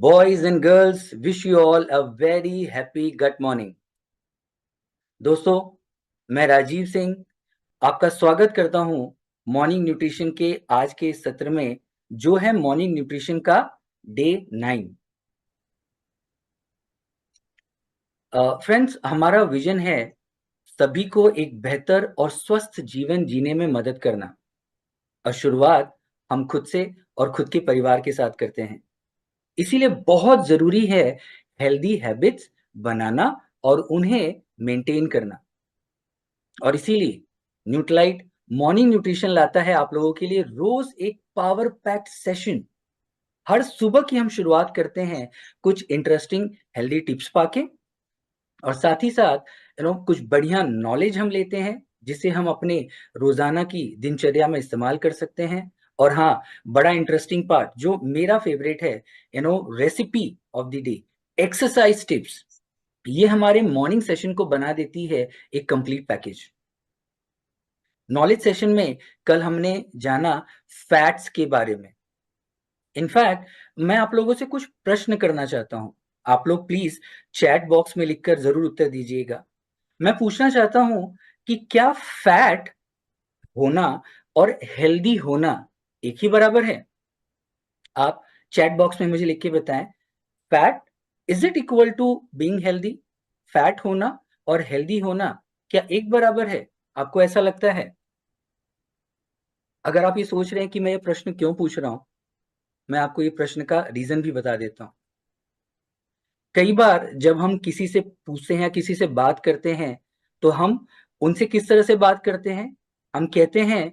Boys and girls, wish you all a very happy gut morning. दोस्तों, मैं राजीव सिंह आपका स्वागत करता हूं मॉर्निंग न्यूट्रिशन के आज के इस सत्र में, जो है मॉर्निंग न्यूट्रिशन का डे 9। फ्रेंड्स, हमारा विजन है सभी को एक बेहतर और स्वस्थ जीवन जीने में मदद करना, और शुरुआत हम खुद से और खुद के परिवार के साथ करते हैं। इसीलिए बहुत जरूरी है हेल्दी हैबिट्स बनाना और उन्हें मेंटेन करना। और इसीलिए न्यूट्रालाइट मॉर्निंग न्यूट्रिशन लाता है आप लोगों के लिए रोज एक पावर पैक्ड सेशन। हर सुबह की हम शुरुआत करते हैं कुछ इंटरेस्टिंग हेल्दी टिप्स पाके, और साथ ही साथ कुछ बढ़िया नॉलेज हम लेते हैं जिसे हम अपने रोजाना की दिनचर्या में इस्तेमाल कर सकते हैं। और हाँ, बड़ा इंटरेस्टिंग पार्ट जो मेरा फेवरेट है, recipe of the day, exercise tips, ये हमारे मॉर्निंग सेशन को बना देती है एक कंप्लीट पैकेज। नॉलेज सेशन में कल हमने जाना फैट्स के बारे में। इनफैक्ट मैं आप लोगों से कुछ प्रश्न करना चाहता हूं, आप लोग प्लीज चैट बॉक्स में लिखकर जरूर उत्तर दीजिएगा। मैं पूछना चाहता हूं कि क्या फैट होना और हेल्दी होना एक ही बराबर है? आप चैट बॉक्स में मुझे लिख के बताएं, fat is it equal to being healthy? Fat होना और हेल्दी होना क्या एक बराबर है? आपको ऐसा लगता है? अगर आप ये सोच रहे हैं कि मैं ये प्रश्न क्यों पूछ रहा हूं, मैं आपको ये प्रश्न का रीजन भी बता देता हूं। कई बार जब हम किसी से पूछते हैं या किसी से बात करते हैं, तो हम उनसे किस तरह से बात करते हैं? हम कहते हैं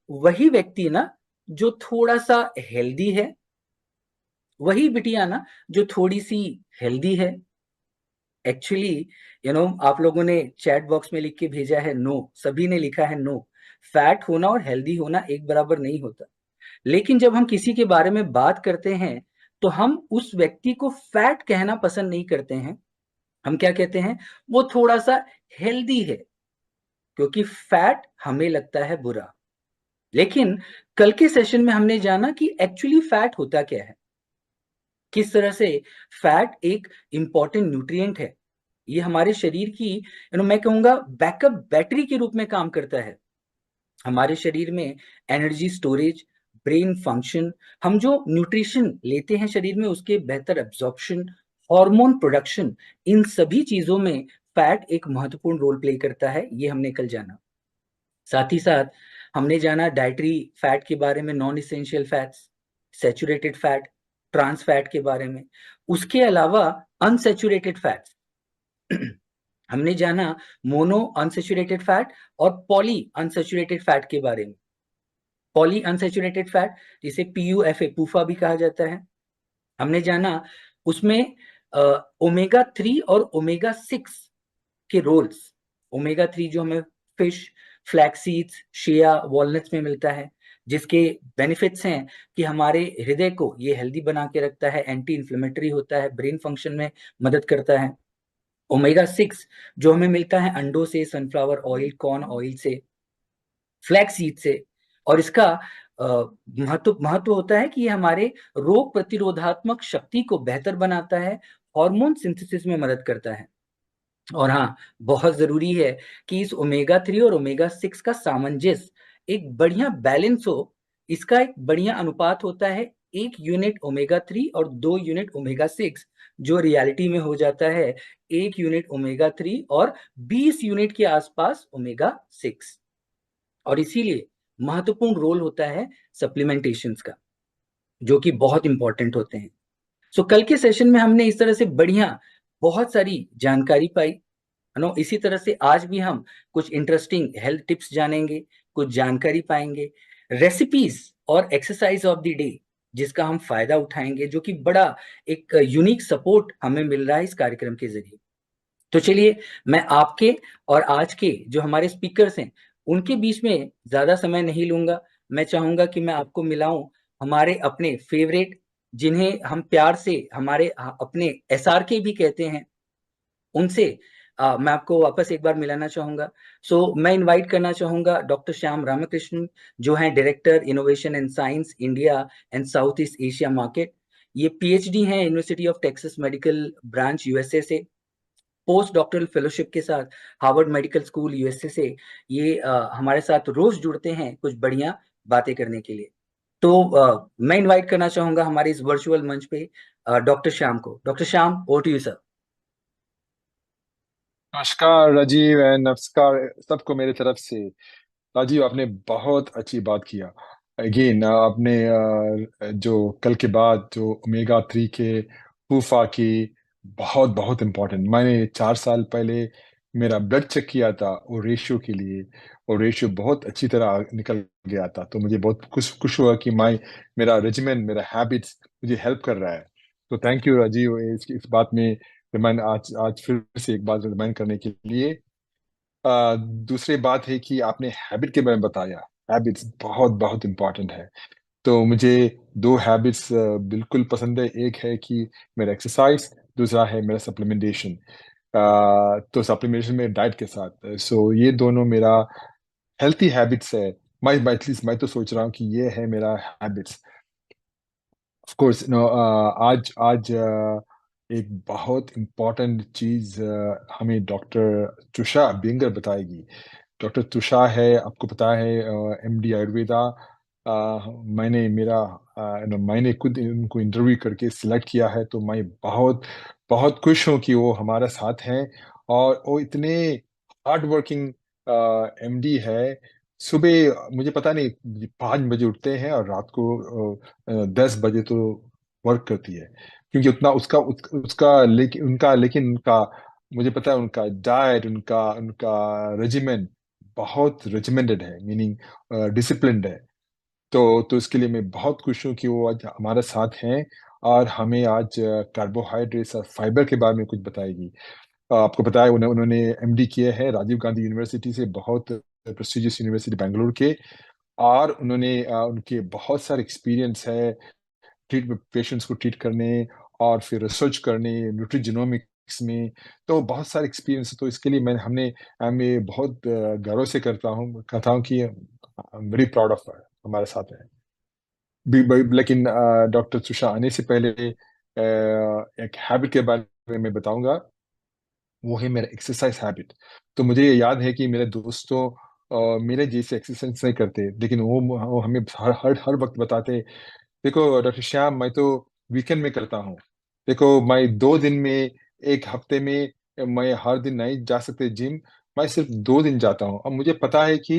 वही व्यक्ति ना जो थोड़ा सा हेल्दी है, वही बिटिया ना जो थोड़ी सी हेल्दी है। एक्चुअली आप लोगों ने चैट बॉक्स में लिख के भेजा है नो, सभी ने लिखा है नो, फैट होना और हेल्दी होना एक बराबर नहीं होता। लेकिन जब हम किसी के बारे में बात करते हैं, तो हम उस व्यक्ति को फैट कहना पसंद नहीं करते हैं। हम क्या कहते हैं? वो थोड़ा सा हेल्दी है, क्योंकि फैट हमें लगता है बुरा। लेकिन कल के सेशन में हमने जाना कि एक्चुअली फैट होता क्या है, किस तरह से फैट एक इंपॉर्टेंट न्यूट्रिएंट है। ये हमारे शरीर की मैं कहूंगा बैकअप बैटरी के रूप में काम करता है। हमारे शरीर में एनर्जी स्टोरेज, ब्रेन फंक्शन, हम जो न्यूट्रिशन लेते हैं शरीर में उसके बेहतर एब्जॉर्प्शन, हार्मोन प्रोडक्शन, इन सभी चीजों में फैट एक महत्वपूर्ण रोल प्ले करता है। ये हमने कल जाना। साथ ही साथ हमने जाना डाइटरी फैट के बारे में, non essential fats, saturated fat, trans fat के बारे में। उसके अलावा अनसैचुरेटेड फैट्स हमने जाना मोनो अनसैचुरेटेड फैट और पॉली अनसैचुरेटेड फैट के बारे में। पॉली अनसैचुरेटेड फैट जिसे पीयूएफए, पूफा भी कहा जाता है, हमने जाना उसमें ओमेगा 3 और ओमेगा 6 के रोल्स। ओमेगा 3 जो हमें फिश, फ्लैक्स सीड्स, शिया, वॉलनट्स में मिलता है, जिसके बेनिफिट्स हैं कि हमारे हृदय को ये हेल्दी बना के रखता है, एंटी इन्फ्लेमेटरी होता है, ब्रेन फंक्शन में मदद करता है। ओमेगा 6 जो हमें मिलता है अंडों से, सनफ्लावर ऑयल, कॉर्न ऑयल से, फ्लैक्स सीड से, और इसका महत्व होता है कि ये हमारे रोग प्रतिरोधात्मक शक्ति को बेहतर बनाता है, हार्मोन सिंथेसिस में मदद करता है। और हाँ, बहुत जरूरी है कि इस ओमेगा 3 और ओमेगा 6 का सामंजस्य, एक बढ़िया बैलेंस हो। इसका एक बढ़िया अनुपात होता है 1 यूनिट ओमेगा 3 और 2 यूनिट ओमेगा 6, जो रियलिटी में हो जाता है 1 यूनिट ओमेगा 3 और 20 यूनिट के आसपास ओमेगा 6। और इसीलिए महत्वपूर्ण रोल होता है सप्लीमेंटेशंस का, जो कि बहुत इंपॉर्टेंट होते हैं। सो कल के सेशन में हमने इस तरह से बढ़िया बहुत सारी जानकारी पाई। इसी तरह से आज भी हम कुछ इंटरेस्टिंग हेल्थ टिप्स जानेंगे, कुछ जानकारी पाएंगे, रेसिपीज और एक्सरसाइज ऑफ द डे जिसका हम फायदा उठाएंगे, जो कि बड़ा एक यूनिक सपोर्ट हमें मिल रहा है इस कार्यक्रम के जरिए। तो चलिए, मैं आपके और आज के जो हमारे स्पीकर्स हैं उनके बीच में ज्यादा समय नहीं लूंगा। मैं चाहूंगा कि मैं आपको मिलाऊं हमारे अपने फेवरेट, जिन्हें हम प्यार से हमारे अपने एसआरके भी कहते हैं, उनसे मैं आपको वापस एक बार मिलाना चाहूंगा। मैं इनवाइट करना चाहूंगा डॉक्टर श्याम रामकृष्णन, जो हैं director innovation and science India and south east Asia market. ये पीएचडी हैं university of Texas medical branch USA से, पोस्ट डॉक्टरल फेलोशिप के साथ हार्वर्ड मेडिकल स्कूल यूएसए से। ये हमारे साथ रोज जुड़ते हैं कुछ बढ़िया बातें करने के लिए। तो मैं इनवाइट करना चाहूंगा हमारे इस वर्चुअल मंच पे डॉक्टर श्याम को। Doctor Shyam, over to you sir. नमस्कार राजीव एंड नमस्कार सबको मेरे तरफ से। राजीव, आपने बहुत अच्छी बात किया। अगेन आपने जो कल के बाद जो ओमेगा 3 के फूफा की, बहुत बहुत इम्पोर्टेंट। मैंने 4 साल पहले मेरा ब्लड चेक किया था वो रेशियो के लिए, और रेशियो बहुत अच्छी तरह निकल गया था। तो मुझे बहुत खुश खुश हुआ कि मेरा रेजिमेंट, मेरा हैबिट्स मुझे हेल्प कर रहा है। तो थैंक यू राजीव इस बात में रिमाइंड, आज आज फिर से एक बार रिमाइंड करने के लिए। दूसरी बात है कि आपने हैबिट के बारे में बताया। हैबिट्स बहुत बहुत इम्पोर्टेंट है। तो मुझे दो हैबिट्स बिल्कुल पसंद है। एक है कि मेरा एक्सरसाइज, दूसरा है मेरा सप्लीमेंटेशन। तो सप्लीमेंटेशन में डाइट के साथ, सो ये दोनों मेरा हेल्थी हैबिट्स है। मैं एटलीस्ट मैं तो सोच रहा हूँ कि ये है मेरा हैबिट्स। ऑफ कोर्स नो, आज आज एक बहुत इम्पोर्टेंट चीज हमें डॉक्टर तुषा बेंगर बताएगी। डॉक्टर तुषा है, आपको पता है, एमडी आयुर्वेदा। मैंने खुद उनको इंटरव्यू करके सिलेक्ट किया है। तो मैं बहुत बहुत खुश हूँ कि वो हमारे साथ हैं। और वो इतने हार्ड वर्किंग एमडी है। सुबह मुझे पता नहीं 5 बजे उठते हैं और रात को 10 बजे तो वर्क करती है। क्योंकि उतना उसका लेकिन उनका मुझे पता है, उनका डाइट, उनका उनका रेजिमेंट बहुत रेजिमेंटेड है, मीनिंग डिसिप्लिन्ड है। तो इसके लिए मैं बहुत खुश हूँ कि वो आज हमारे साथ हैं और हमें आज कार्बोहाइड्रेट्स और फाइबर के बारे में कुछ बताएगी। आपको पता है उन्होंने एमडी किए हैं राजीव गांधी यूनिवर्सिटी से, बहुत प्रेस्टिजियस यूनिवर्सिटी बेंगलुरु के। और उनके बहुत सारे एक्सपीरियंस है ट्रीट पेशेंट्स को ट्रीट करने और फिर रिसर्च करने न्यूट्रिजिनोमिक्स में। तो बहुत सारे एक्सपीरियंस है। तो इसके लिए मैं बहुत गर्व से कहता हूँ कि वेरी प्राउड ऑफ हमारे साथ है। लेकिन डॉक्टर तुषा आने से पहले एक हैबिट के बारे में बताऊंगा। वो है मेरा एक्सरसाइज हैबिट। तो मुझे ये याद है कि मेरे दोस्तों मेरे जैसे एक्सरसाइज नहीं करते, लेकिन वो हमें हर वक्त बताते, देखो डॉक्टर श्याम, मैं तो वीकेंड में करता हूँ। देखो मैं 2 दिन में, एक हफ्ते में मैं हर दिन नहीं जा सकते जिम। मैं सिर्फ 2 दिन जाता हूँ। अब मुझे पता है कि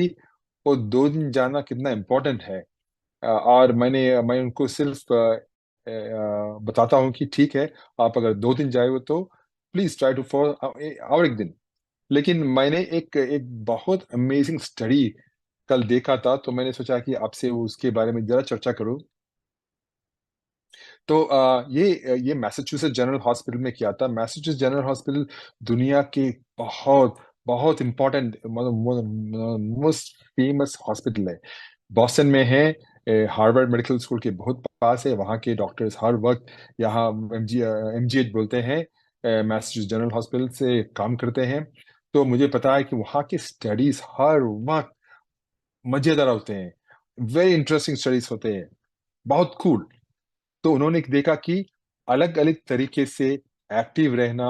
वो 2 दिन जाना कितना इम्पोर्टेंट है। और मैं उनको सिर्फ बताता हूँ कि ठीक है, आप अगर 2 दिन जाए हो तो प्लीज ट्राई टू फॉर और एक दिन। लेकिन मैंने एक एक बहुत अमेजिंग स्टडी कल देखा था, तो मैंने सोचा कि आपसे उसके बारे में जरा चर्चा करूं। तो ये मैसाचुसेट्स जनरल हॉस्पिटल में किया था। मैसाचुसेट्स जनरल हॉस्पिटल दुनिया के बहुत बहुत इम्पोर्टेंट, मोस्ट फेमस हॉस्पिटल है। बॉस्टन में है, हार्वर्ड मेडिकल स्कूल के बहुत पास है। वहाँ के डॉक्टर्स हर वक्त यहाँ एमजीएच बोलते हैं, मैसाचुसेट्स जनरल हॉस्पिटल से काम करते हैं। तो मुझे पता है कि वहाँ के स्टडीज हर वक्त मजेदार होते हैं, वेरी इंटरेस्टिंग स्टडीज होते हैं, बहुत कूल। तो उन्होंने देखा कि अलग अलग तरीके से एक्टिव रहना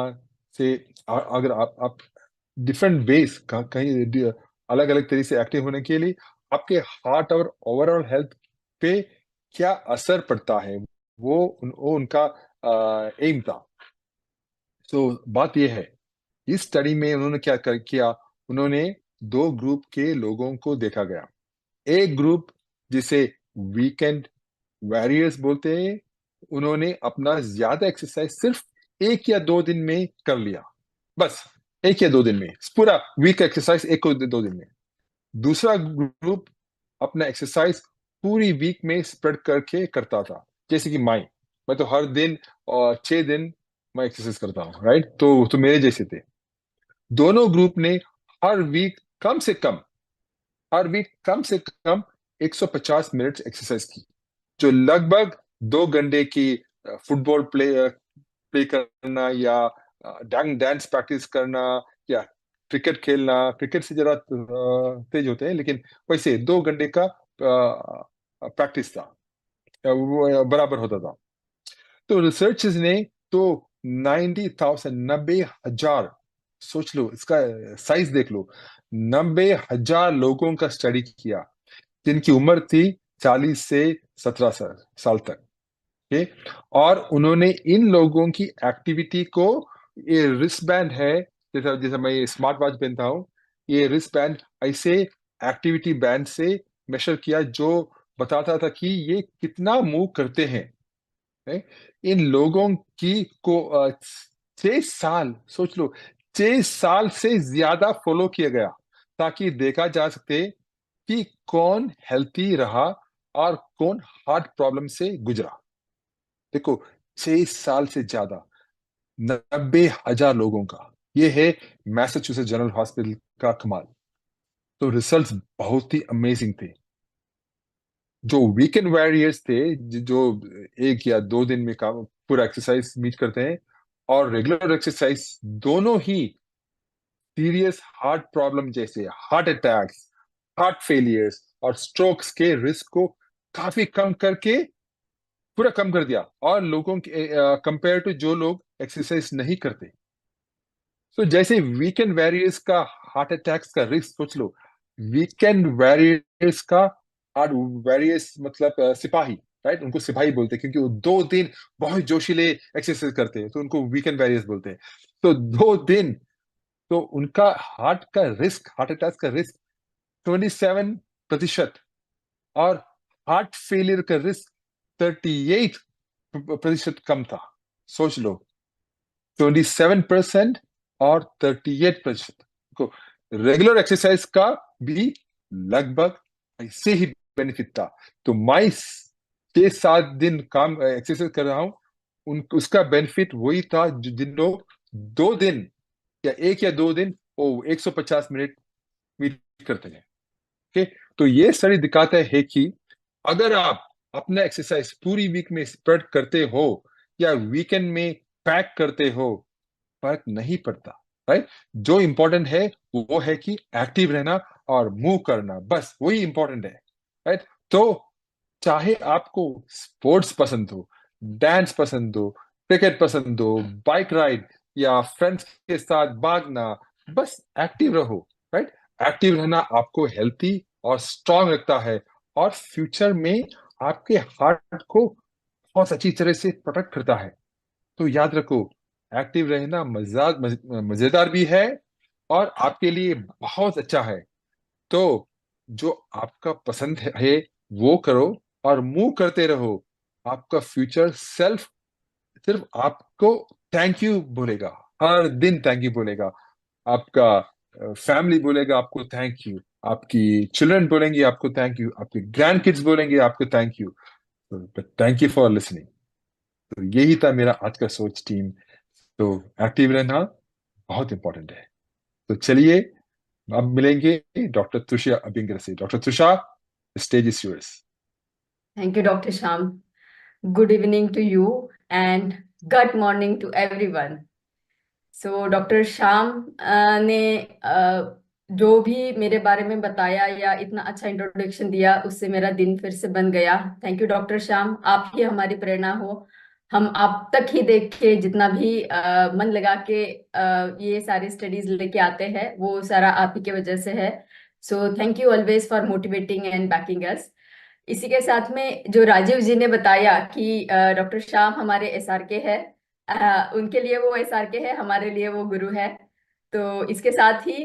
से, अगर आप डिफरेंट वेज, कहीं अलग अलग तरीके से एक्टिव होने के लिए आपके हार्ट और ओवरऑल हेल्थ पे क्या असर पड़ता है, वो उनका एम था। तो बात यह है, इस स्टडी में उन्होंने किया, उन्होंने 2 ग्रुप के लोगों को देखा गया। एक ग्रुप जिसे वीकेंड वॉरियर्स बोलते हैं, उन्होंने अपना ज्यादा एक्सरसाइज सिर्फ 1 या 2 दिन में कर लिया, बस 1 या 2 दिन में पूरा वीक एक्सरसाइज 1 या 2 दिन में। दूसरा ग्रुप अपना एक्सरसाइज पूरी वीक में स्प्रेड करके करता था, जैसे कि मैं तो हर दिन और 6 दिन मैं एक्सरसाइज करता हूँ, राइट। तो मेरे जैसे थे। दोनों ग्रुप ने हर वीक कम से कम हर वीक कम से कम 150 मिनट एक्सरसाइज की, जो लगभग 2 घंटे की फुटबॉल प्ले करना, या डांस प्रैक्टिस करना, या क्रिकेट खेलना। क्रिकेट से जरा तेज होते हैं, लेकिन वैसे 2 घंटे का प्रैक्टिस था, वो बराबर होता था। तो रिसर्चर्स ने तो 90,000 90,000, सोच लो इसका साइज देख लो, 90,000 लोगों का स्टडी किया जिनकी उम्र थी 40 से 17 साल तक। ओके, और उन्होंने इन लोगों की एक्टिविटी को, ये रिस्ट बैंड है, जैसा जैसा मैं ये स्मार्ट वॉच पहनता हूँ, ये रिस्ट बैंड ऐसे एक्टिविटी बैंड से मेजर किया जो बताता था कि ये कितना मूव करते हैं। है? इन लोगों की को 6 साल, सोच लो, 6 साल से ज्यादा फॉलो किया गया ताकि देखा जा सके कि कौन हेल्थी रहा और कौन हार्ट प्रॉब्लम से गुजरा। देखो, 6 साल से ज्यादा, 90,000 लोगों का, ये है मैसाचुसेट्स जनरल हॉस्पिटल का कमाल। तो रिजल्ट्स बहुत ही अमेजिंग थे। जो वीकेंड वॉरियर्स थे, जो 1 या 2 दिन में काम पूरा एक्सरसाइज मीट करते हैं, और रेगुलर एक्सरसाइज, दोनों ही सीरियस हार्ट प्रॉब्लम जैसे हार्ट अटैक्स, हार्ट फेलियर्स और स्ट्रोक्स के रिस्क को काफी कम करके, पूरा कम कर दिया, और लोगों के कंपेयर टू जो लोग एक्सरसाइज नहीं करते। तो जैसे वीकेंड वॉरियर्स का हार्ट अटैक्स का रिस्क सोच लो, वीकेंड वॉरियर्स का हार्ट, वॉरियर्स मतलब सिपाही, राइट, उनको सिपाही बोलते हैं क्योंकि वो 2 दिन बहुत जोशीले एक्सरसाइज करते हैं, तो उनको वीकेंड वॉरियर्स बोलते हैं। तो 2 दिन, तो उनका हार्ट का रिस्क, हार्ट अटैक का रिस्क 27%, और हार्ट फेलियर का रिस्क 38% कम था। सोच लो, 27% और 38% को रेगुलर एक्सरसाइज का भी लगभग ऐसे ही बेनिफिट था। तो मैं 6 7 दिन काम एक्सरसाइज कर रहा हूँ, उसका बेनिफिट वही था जिन लोग 2 दिन या 1 या 2 दिन वो 150 मिनट मीट करते हैं। ओके, तो ये स्टडी दिखाता है कि अगर आप अपना एक्सरसाइज पूरी वीक में स्प्रेड करते हो या वीकेंड में पैक करते हो, फर्क नहीं पड़ता। राइट, जो इंपॉर्टेंट है वो है कि एक्टिव रहना और मूव करना, बस वही इंपॉर्टेंट है। राइट, तो चाहे आपको स्पोर्ट्स पसंद हो, डांस पसंद हो, क्रिकेट पसंद हो, बाइक राइड या फ्रेंड्स के साथ भागना, बस एक्टिव रहो। राइट, एक्टिव रहना आपको हेल्थी और स्ट्रांग रखता है, और फ्यूचर में आपके हार्ट को बहुत अच्छी तरह से प्रोटेक्ट करता है। तो याद रखो, एक्टिव रहना मजेदार भी है और आपके लिए बहुत अच्छा है। तो जो आपका पसंद है वो करो और मूव करते रहो। आपका फ्यूचर सेल्फ सिर्फ आपको थैंक यू बोलेगा, हर दिन थैंक यू बोलेगा। आपका फैमिली बोलेगा आपको थैंक यू, आपकी चिल्ड्रन बोलेंगे आपको थैंक यू, आपके ग्रैंड किड्स बोलेंगे आपको thank you. Thank you for listening. तो यही था मेरा आज का सोच टीम। तो एक्टिव रहना बहुत इंपॉर्टेंट है। तो चलिए, अब मिलेंगे डॉक्टर तुषार अबिंगर से। Doctor Tushar, stage is yours. Thank you, Dr. Sham. Good evening to you and good morning to everyone. So, doctor Shyam ने जो भी मेरे बारे में बताया या इतना अच्छा इंट्रोडक्शन दिया, उससे मेरा दिन फिर से बन गया। थैंक यू डॉक्टर श्याम, आप ही हमारी प्रेरणा हो। हम आप तक ही देख के जितना भी मन लगा के ये सारी स्टडीज लेके आते हैं, वो सारा आप ही के वजह से है। So thank you always for motivating and backing us. इसी के साथ में जो राजीव जी ने बताया कि डॉक्टर श्याम हमारे एसआरके है, उनके लिए वो एसआरके है, हमारे लिए वो गुरु है। तो इसके साथ ही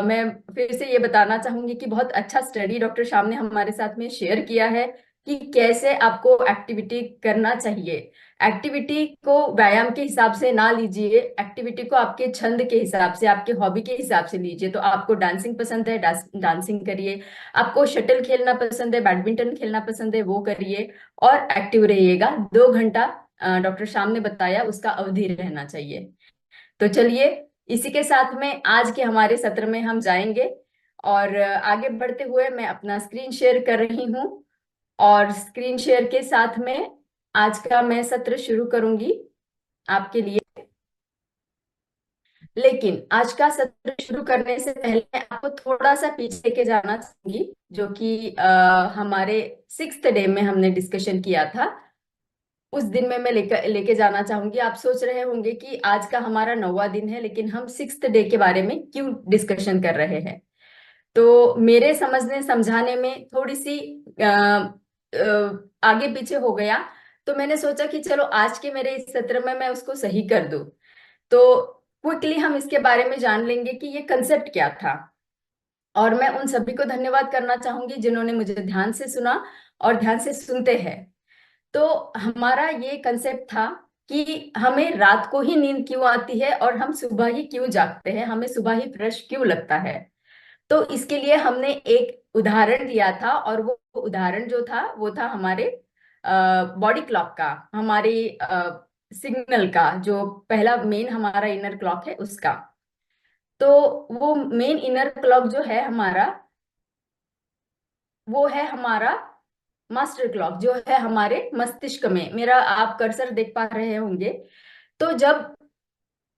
मैं फिर से ये बताना चाहूंगी कि बहुत अच्छा स्टडी डॉक्टर श्याम ने हमारे साथ में शेयर किया है कि कैसे आपको एक्टिविटी करना चाहिए। एक्टिविटी को व्यायाम के हिसाब से ना लीजिए, एक्टिविटी को आपके छंद के हिसाब से, आपके हॉबी के हिसाब से लीजिए। तो आपको डांसिंग पसंद है, डांसिंग करिए। आपको शटल खेलना पसंद है, बैडमिंटन खेलना पसंद है, वो करिए और एक्टिव रहिएगा। 2 घंटा डॉक्टर श्याम ने बताया उसका अवधि रहना चाहिए। तो चलिए, इसी के साथ में आज के हमारे सत्र में हम जाएंगे, और आगे बढ़ते हुए मैं अपना स्क्रीन शेयर कर रही हूँ, और स्क्रीन शेयर के साथ में आज का मैं सत्र शुरू करूंगी आपके लिए। लेकिन आज का सत्र शुरू करने से पहले मैं आपको थोड़ा सा पीछे लेके जाना चाहूंगी, जो कि हमारे 6th डे में हमने डिस्कशन किया था। उस दिन में मैं लेके जाना चाहूंगी। आप सोच रहे होंगे कि आज का हमारा 9वां दिन है, लेकिन हम 6th डे के बारे में क्यों डिस्कशन कर रहे हैं। तो मेरे समझने समझाने में थोड़ी सी आगे पीछे हो गया, तो मैंने सोचा कि चलो आज के मेरे इस सत्र में मैं उसको सही कर दूं। तो क्विकली हम इसके बारे में जान लेंगे कि ये कंसेप्ट क्या था। और मैं उन सभी को धन्यवाद करना चाहूंगी जिन्होंने मुझे ध्यान से सुना और ध्यान से सुनते हैं। तो हमारा ये कंसेप्ट था कि हमें रात को ही नींद क्यों आती है और हम सुबह ही क्यों जागते हैं, हमें सुबह ही फ्रेश क्यों लगता है। तो इसके लिए हमने एक उदाहरण दिया था, और वो उदाहरण जो था वो था हमारे बॉडी क्लॉक का, हमारी सिग्नल का, जो पहला मेन हमारा इनर क्लॉक है उसका। तो वो मेन इनर क्लॉक जो है हमारा, वो है हमारा मास्टर क्लॉक, जो है हमारे मस्तिष्क में। मेरा आप कर्सर देख पा रहे होंगे। तो जब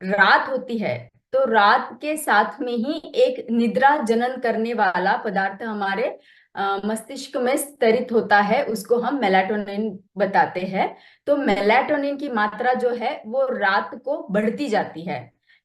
रात होती है, तो रात के साथ में ही एक निद्रा जनन करने वाला पदार्थ हमारे मस्तिष्क में स्तरित होता है, उसको हम मेलाटोनिन बताते हैं। तो मेलाटोनिन की मात्रा जो है वो रात को बढ़ती जाती है।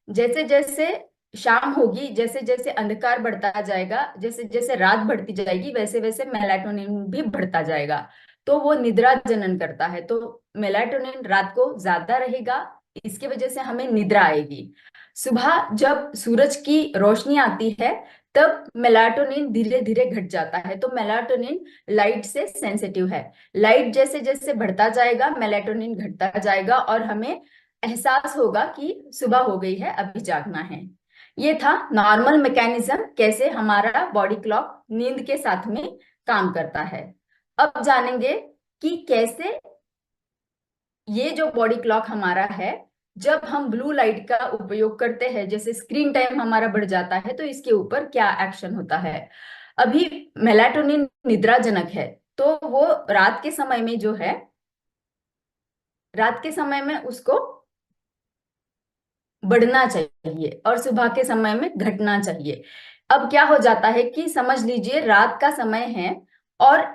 जैसे जैसे शाम होगी, जैसे जैसे अंधकार बढ़ता जाएगा, जैसे जैसे रात बढ़ती जाएगी, वैसे वैसे मेलाटोनिन भी बढ़ता जाएगा। तो वो निद्रा जनन करता है। तो मेलाटोनिन रात को ज्यादा रहेगा, इसके वजह से हमें निद्रा आएगी। सुबह जब सूरज की रोशनी आती है, तब मेलाटोनिन धीरे धीरे घट जाता है। तो मेलाटोनिन लाइट से सेंसिटिव है। लाइट जैसे जैसे बढ़ता जाएगा, मेलाटोनिन घटता जाएगा, और हमें एहसास होगा कि सुबह हो गई है, अभी जागना है। ये था नॉर्मल मैकेनिज्म, कैसे हमारा बॉडी क्लॉक नींद के साथ में काम करता है। अब जानेंगे कि कैसे ये जो बॉडी क्लॉक हमारा है, जब हम ब्लू लाइट का उपयोग करते हैं, जैसे स्क्रीन टाइम हमारा बढ़ जाता है, तो इसके ऊपर क्या एक्शन होता है। अभी मेलाटोनिन निद्राजनक है, तो वो रात के समय में जो है, रात के समय में उसको बढ़ना चाहिए और सुबह के समय में घटना चाहिए। अब क्या हो जाता है कि समझ लीजिए रात का समय है और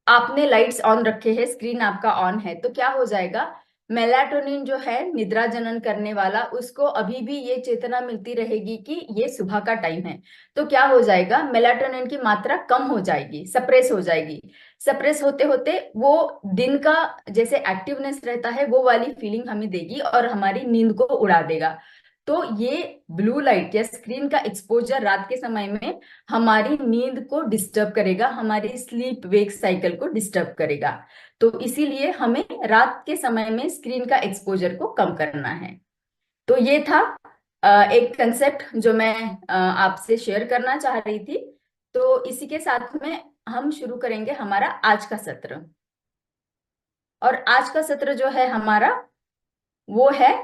आपने लाइट्स ऑन रखे हैं, स्क्रीन आपका ऑन है, तो क्या हो जाएगा, मेलाटोनिन जो है निद्रा जनन करने वाला, उसको अभी भी ये चेतना मिलती रहेगी कि ये सुबह का टाइम है। तो क्या हो जाएगा, मेलाटोनिन की मात्रा कम हो जाएगी, सप्रेस हो जाएगी। सप्रेस होते होते वो दिन का जैसे एक्टिवनेस रहता है, वो वाली फीलिंग हमें देगी और हमारी नींद को उड़ा देगा। तो ये ब्लू लाइट या स्क्रीन का एक्सपोजर रात के समय में हमारी नींद को डिस्टर्ब करेगा, हमारी स्लीप वेक साइकिल को डिस्टर्ब करेगा। तो इसीलिए हमें रात के समय में स्क्रीन का एक्सपोजर को कम करना है। तो ये था एक कंसेप्ट जो मैं आपसे शेयर करना चाह रही थी। तो इसी के साथ में हम शुरू करेंगे हमारा आज का सत्र। और आज का सत्र जो है हमारा, वो है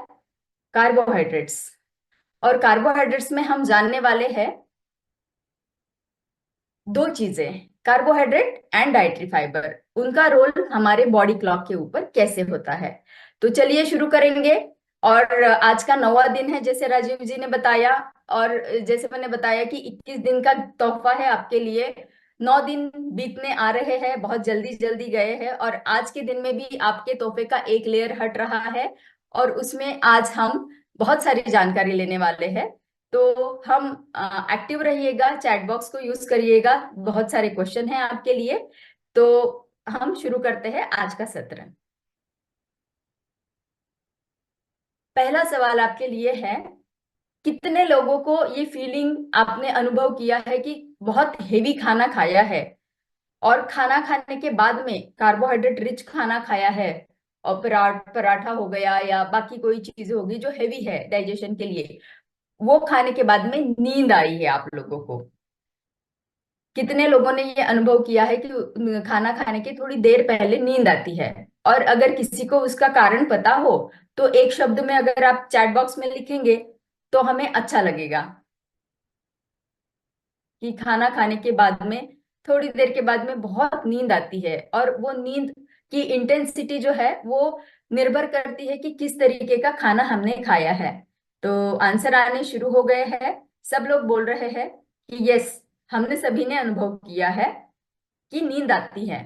कार्बोहाइड्रेट्स। और कार्बोहाइड्रेट्स में हम जानने वाले हैं दो चीजें, कार्बोहाइड्रेट एंड डाइटरी फाइबर, उनका रोल हमारे बॉडी क्लॉक के ऊपर कैसे होता है। तो चलिए शुरू करेंगे। और आज का 9वां दिन है, जैसे राजीव जी ने बताया, और जैसे मैंने बताया कि 21 दिन का तोहफा है आपके लिए। 9 दिन बीतने आ रहे हैं, बहुत जल्दी जल्दी गए हैं, और आज के दिन में भी आपके तोहफे का एक लेयर हट रहा है। और उसमें आज हम बहुत सारी जानकारी लेने वाले हैं। तो हम एक्टिव रहिएगा, चैट बॉक्स को यूज करिएगा, बहुत सारे क्वेश्चन हैं आपके लिए। तो हम शुरू करते हैं आज का सत्र। पहला सवाल आपके लिए है, कितने लोगों को ये फीलिंग आपने अनुभव किया है कि बहुत हेवी खाना खाया है, और खाना खाने के बाद में कार्बोहाइड्रेट रिच खाना खाया है, और पराठा हो गया या बाकी कोई चीज होगी जो हेवी है डाइजेशन के लिए, वो खाने के बाद में नींद आई है आप लोगों को। कितने लोगों ने ये अनुभव किया है कि खाना खाने के थोड़ी देर पहले नींद आती है। और अगर किसी को उसका कारण पता हो, तो एक शब्द में अगर आप चैट बॉक्स में लिखेंगे तो हमें अच्छा लगेगा कि खाना खाने के बाद में थोड़ी देर के बाद में बहुत नींद आती है। और वो नींद की इंटेंसिटी जो है वो निर्भर करती है कि किस तरीके का खाना हमने खाया है। तो आंसर आने शुरू हो गए हैं, सब लोग बोल रहे हैं कि यस, हमने सभी ने अनुभव किया है कि नींद आती है।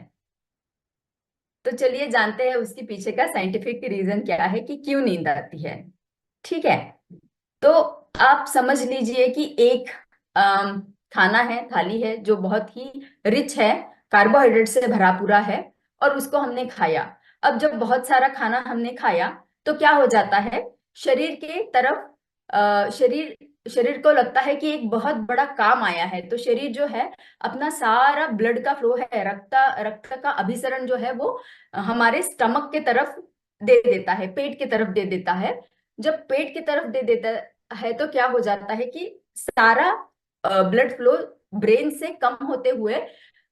तो चलिए जानते हैं उसके पीछे का साइंटिफिक रीजन क्या है कि क्यों नींद आती है। ठीक है, तो आप समझ लीजिए कि एक अम, खाना है, थाली है जो बहुत ही रिच है, कार्बोहाइड्रेट से भरा पूरा है, और उसको हमने खाया। अब जब बहुत सारा खाना हमने खाया तो क्या हो जाता है, शरीर के तरफ शरीर शरीर को लगता है कि एक बहुत बड़ा काम आया है, तो शरीर जो है अपना सारा ब्लड का फ्लो है, रक्त का अभिसरण जो है वो हमारे स्टमक के तरफ दे देता है, पेट की तरफ दे देता है। जब पेट की तरफ दे देता है तो क्या हो जाता है कि सारा ब्लड फ्लो ब्रेन से कम होते हुए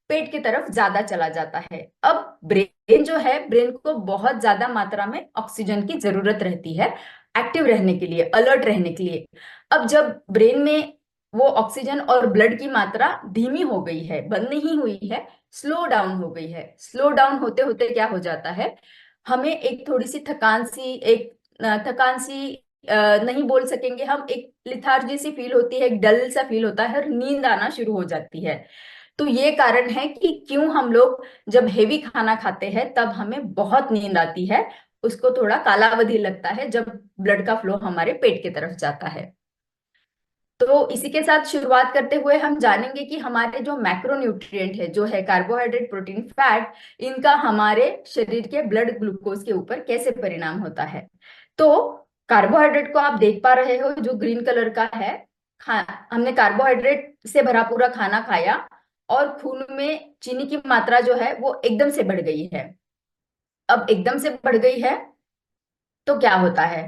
पेट की तरफ ज्यादा चला जाता है। अब ब्रेन जो है, ब्रेन को बहुत ज्यादा मात्रा में ऑक्सीजन की जरूरत रहती है एक्टिव रहने के लिए, अलर्ट रहने के लिए। अब जब ब्रेन में वो ऑक्सीजन और ब्लड की मात्रा धीमी हो गई है, बंद नहीं हुई है, स्लो डाउन हो गई है, स्लो डाउन होते होते क्या हो जाता है, हमें एक थोड़ी सी थकान सी नहीं बोल सकेंगे हम, एक लिथार्जी सी फील होती है, एक डल सा फील होता है और नींद आना शुरू हो जाती है। तो ये कारण है कि क्यों हम लोग जब हेवी खाना खाते हैं तब हमें बहुत नींद आती है, उसको थोड़ा कालावधि लगता है जब ब्लड का फ्लो हमारे पेट की तरफ जाता है। तो इसी के साथ शुरुआत करते हुए हम जानेंगे कि हमारे जो मैक्रोन्यूट्रिएंट है, जो है कार्बोहाइड्रेट, प्रोटीन, फैट, इनका हमारे शरीर के ब्लड ग्लूकोज के ऊपर कैसे परिणाम होता है। तो कार्बोहाइड्रेट को आप देख पा रहे हो जो ग्रीन कलर का है, खा हमने कार्बोहाइड्रेट से भरा पूरा खाना खाया और खून में चीनी की मात्रा जो है वो एकदम से बढ़ गई है। अब एकदम से बढ़ गई है तो क्या होता है,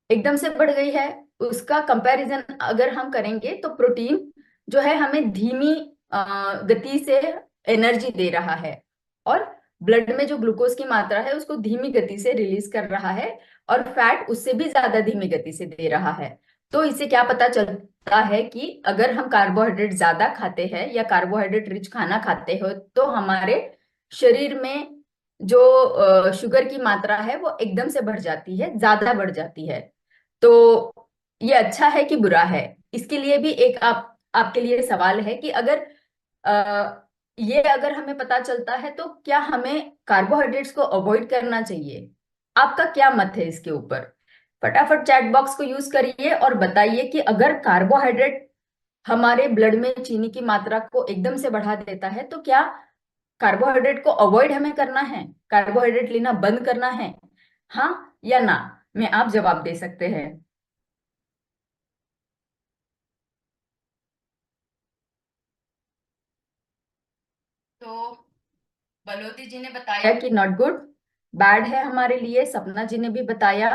एकदम से बढ़ गई है, उसका कंपैरिजन अगर हम करेंगे तो प्रोटीन जो है हमें धीमी गति से एनर्जी दे रहा है, और ब्लड में जो ग्लूकोज की मात्रा है उसको धीमी गति से रिलीज कर रहा है, और फैट उससे भी ज्यादा धीमी गति से दे रहा है। तो इससे क्या पता चलता है कि अगर हम कार्बोहाइड्रेट ज्यादा खाते हैं या कार्बोहाइड्रेट रिच खाना खाते हो तो हमारे शरीर में जो शुगर की मात्रा है वो एकदम से बढ़ जाती है, ज्यादा बढ़ जाती है। तो ये अच्छा है कि बुरा है, इसके लिए भी एक आपके लिए सवाल है कि अगर ये अगर हमें पता चलता है तो क्या हमें कार्बोहाइड्रेट्स को अवॉइड करना चाहिए। आपका क्या मत है इसके ऊपर? फटाफट चैट बॉक्स को यूज करिए और बताइए कि अगर कार्बोहाइड्रेट हमारे ब्लड में चीनी की मात्रा को एकदम से बढ़ा देता है तो क्या कार्बोहाइड्रेट को अवॉइड हमें करना है, कार्बोहाइड्रेट लेना बंद करना है, हाँ या ना? में आप जवाब दे सकते हैं। तो बलोती जी ने बताया कि नॉट गुड, बैड है हमारे लिए। सपना जी ने भी बताया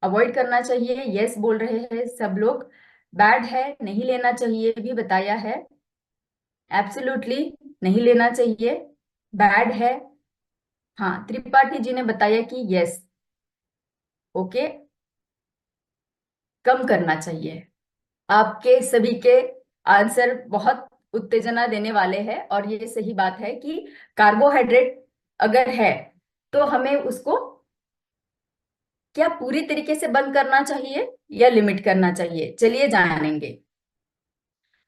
अवॉइड करना चाहिए, यस बोल रहे हैं सब लोग। बैड है, नहीं लेना चाहिए भी बताया है, एब्सोल्युटली नहीं लेना चाहिए, बैड है। हाँ, त्रिपाठी जी ने बताया कि यस, ओके, कम करना चाहिए। आपके सभी के आंसर बहुत उत्तेजना देने वाले हैं, और ये सही बात है कि कार्बोहाइड्रेट अगर है तो हमें उसको क्या पूरी तरीके से बंद करना चाहिए या लिमिट करना चाहिए, चलिए जानेंगे।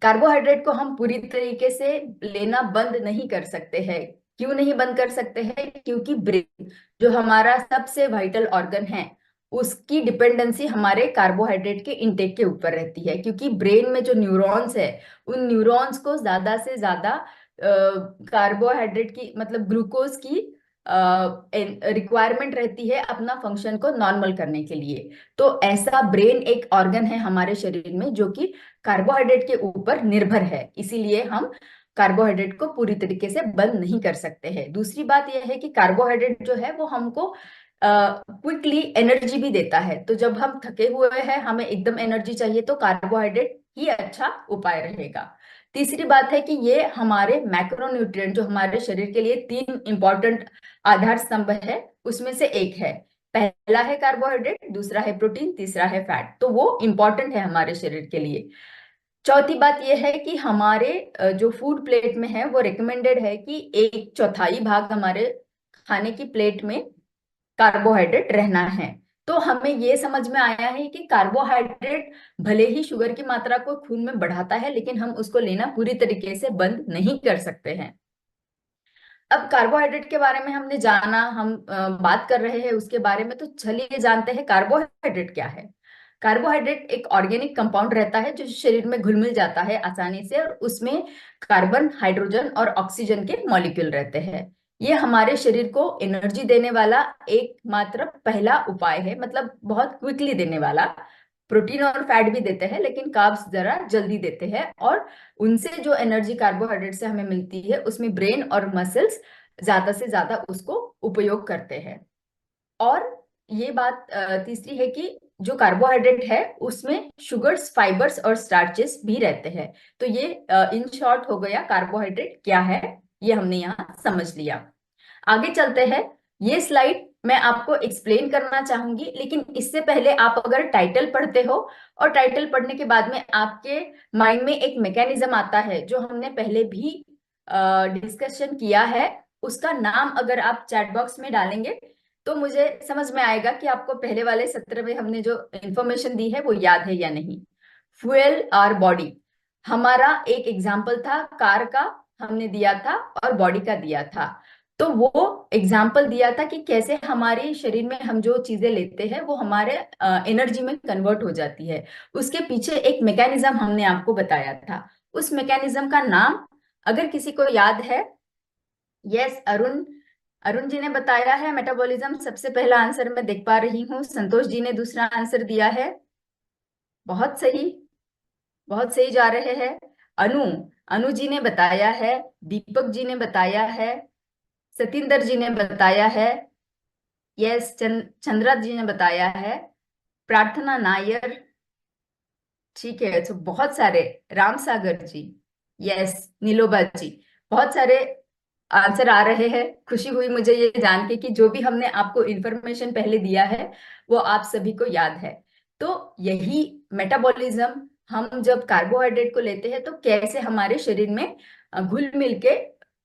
कार्बोहाइड्रेट को हम पूरी तरीके से लेना बंद नहीं कर सकते हैं। क्यों नहीं बंद कर सकते हैं? क्योंकि ब्रेन जो हमारा सबसे वाइटल ऑर्गन है उसकी डिपेंडेंसी हमारे कार्बोहाइड्रेट के इंटेक के ऊपर रहती है, क्योंकि ब्रेन में जो न्यूरॉन्स है उन न्यूरॉन्स को ज्यादा से ज्यादा कार्बोहाइड्रेट की मतलब ग्लूकोज की रिक्वायरमेंट रहती है अपना फंक्शन को नॉर्मल करने के लिए। तो ऐसा ब्रेन एक ऑर्गन है हमारे शरीर में जो कि कार्बोहाइड्रेट के ऊपर निर्भर है, इसीलिए हम कार्बोहाइड्रेट को पूरी तरीके से बंद नहीं कर सकते हैं। दूसरी बात यह है कि कार्बोहाइड्रेट जो है वो हमको क्विकली एनर्जी भी देता है, तो जब हम थके हुए हैं हमें एकदम एनर्जी चाहिए तो कार्बोहाइड्रेट ही अच्छा उपाय रहेगा। तीसरी बात है कि ये हमारे मैक्रोन्यूट्रिएंट जो हमारे शरीर के लिए तीन इंपॉर्टेंट आधार स्तंभ है उसमें से एक है। पहला है कार्बोहाइड्रेट, दूसरा है प्रोटीन, तीसरा है फैट, तो वो इंपॉर्टेंट है हमारे शरीर के लिए। चौथी बात यह है कि हमारे जो फूड प्लेट में है वो रिकमेंडेड है कि एक चौथाई भाग हमारे खाने की प्लेट में कार्बोहाइड्रेट रहना है। तो हमें ये समझ में आया है कि कार्बोहाइड्रेट भले ही शुगर की मात्रा को खून में बढ़ाता है लेकिन हम उसको लेना पूरी तरीके से बंद नहीं कर सकते हैं। अब कार्बोहाइड्रेट के बारे में हमने जाना, हम बात कर रहे हैं उसके बारे में, तो चलिए जानते हैं कार्बोहाइड्रेट क्या है। कार्बोहाइड्रेट एक ऑर्गेनिक कंपाउंड रहता है जो शरीर में घुल मिल जाता है आसानी से, और उसमें कार्बन, हाइड्रोजन और ऑक्सीजन के मॉलिक्यूल रहते हैं। ये हमारे शरीर को एनर्जी देने वाला एकमात्र पहला उपाय है, मतलब बहुत क्विकली देने वाला। प्रोटीन और फैट भी देते हैं, लेकिन कार्ब्स जरा जल्दी देते हैं, और उनसे जो एनर्जी कार्बोहाइड्रेट से हमें मिलती है उसमें ब्रेन और मसल्स ज्यादा से ज्यादा उसको उपयोग करते हैं। और ये बात तीसरी है कि जो कार्बोहाइड्रेट है उसमें शुगर्स, फाइबर्स और स्टार्चेस भी रहते हैं। तो ये इन शॉर्ट हो गया कार्बोहाइड्रेट क्या है, ये हमने यहाँ समझ लिया। आगे चलते हैं। ये स्लाइड मैं आपको एक्सप्लेन करना चाहूंगी, लेकिन इससे पहले आप अगर टाइटल पढ़ते हो, और टाइटल पढ़ने के बाद में आपके माइंड में एक मैकेनिज्म आता है जो हमने पहले भी डिस्कशन किया है, उसका नाम अगर आप चैट बॉक्स में डालेंगे तो मुझे समझ में आएगा कि आपको पहले वाले सत्र में हमने जो इंफॉर्मेशन दी है वो याद है या नहीं। फ्यूल और बॉडी, हमारा एक एग्जाम्पल था कार का, हमने दिया था, और बॉडी का दिया था। तो वो एग्जाम्पल दिया था कि कैसे हमारे शरीर में हम जो चीजें लेते हैं वो हमारे एनर्जी में कन्वर्ट हो जाती है। उसके पीछे एक मैकेनिज्म हमने आपको बताया था। उस मैकेनिज्म का नाम अगर किसी को याद है, यस अरुण, अरुण जी ने बताया है मेटाबॉलिज्म, सबसे पहला आंसर मैं देख पा रही हूँ। संतोष जी ने दूसरा आंसर दिया है, बहुत सही, बहुत सही जा रहे हैं। अनु, अनु जी ने बताया है, दीपक जी ने बताया है, सतिंदर जी ने बताया है, यस चंद्रा जी ने बताया है, प्रार्थना नायर, ठीक है। तो बहुत सारे, राम सागर जी, यस नीलोबा जी, बहुत सारे आंसर आ रहे हैं। खुशी हुई मुझे ये जान के कि जो भी हमने आपको इंफॉर्मेशन पहले दिया है वो आप सभी को याद है। तो यही मेटाबॉलिज्म, हम जब कार्बोहाइड्रेट को लेते हैं तो कैसे हमारे शरीर में घुल मिल के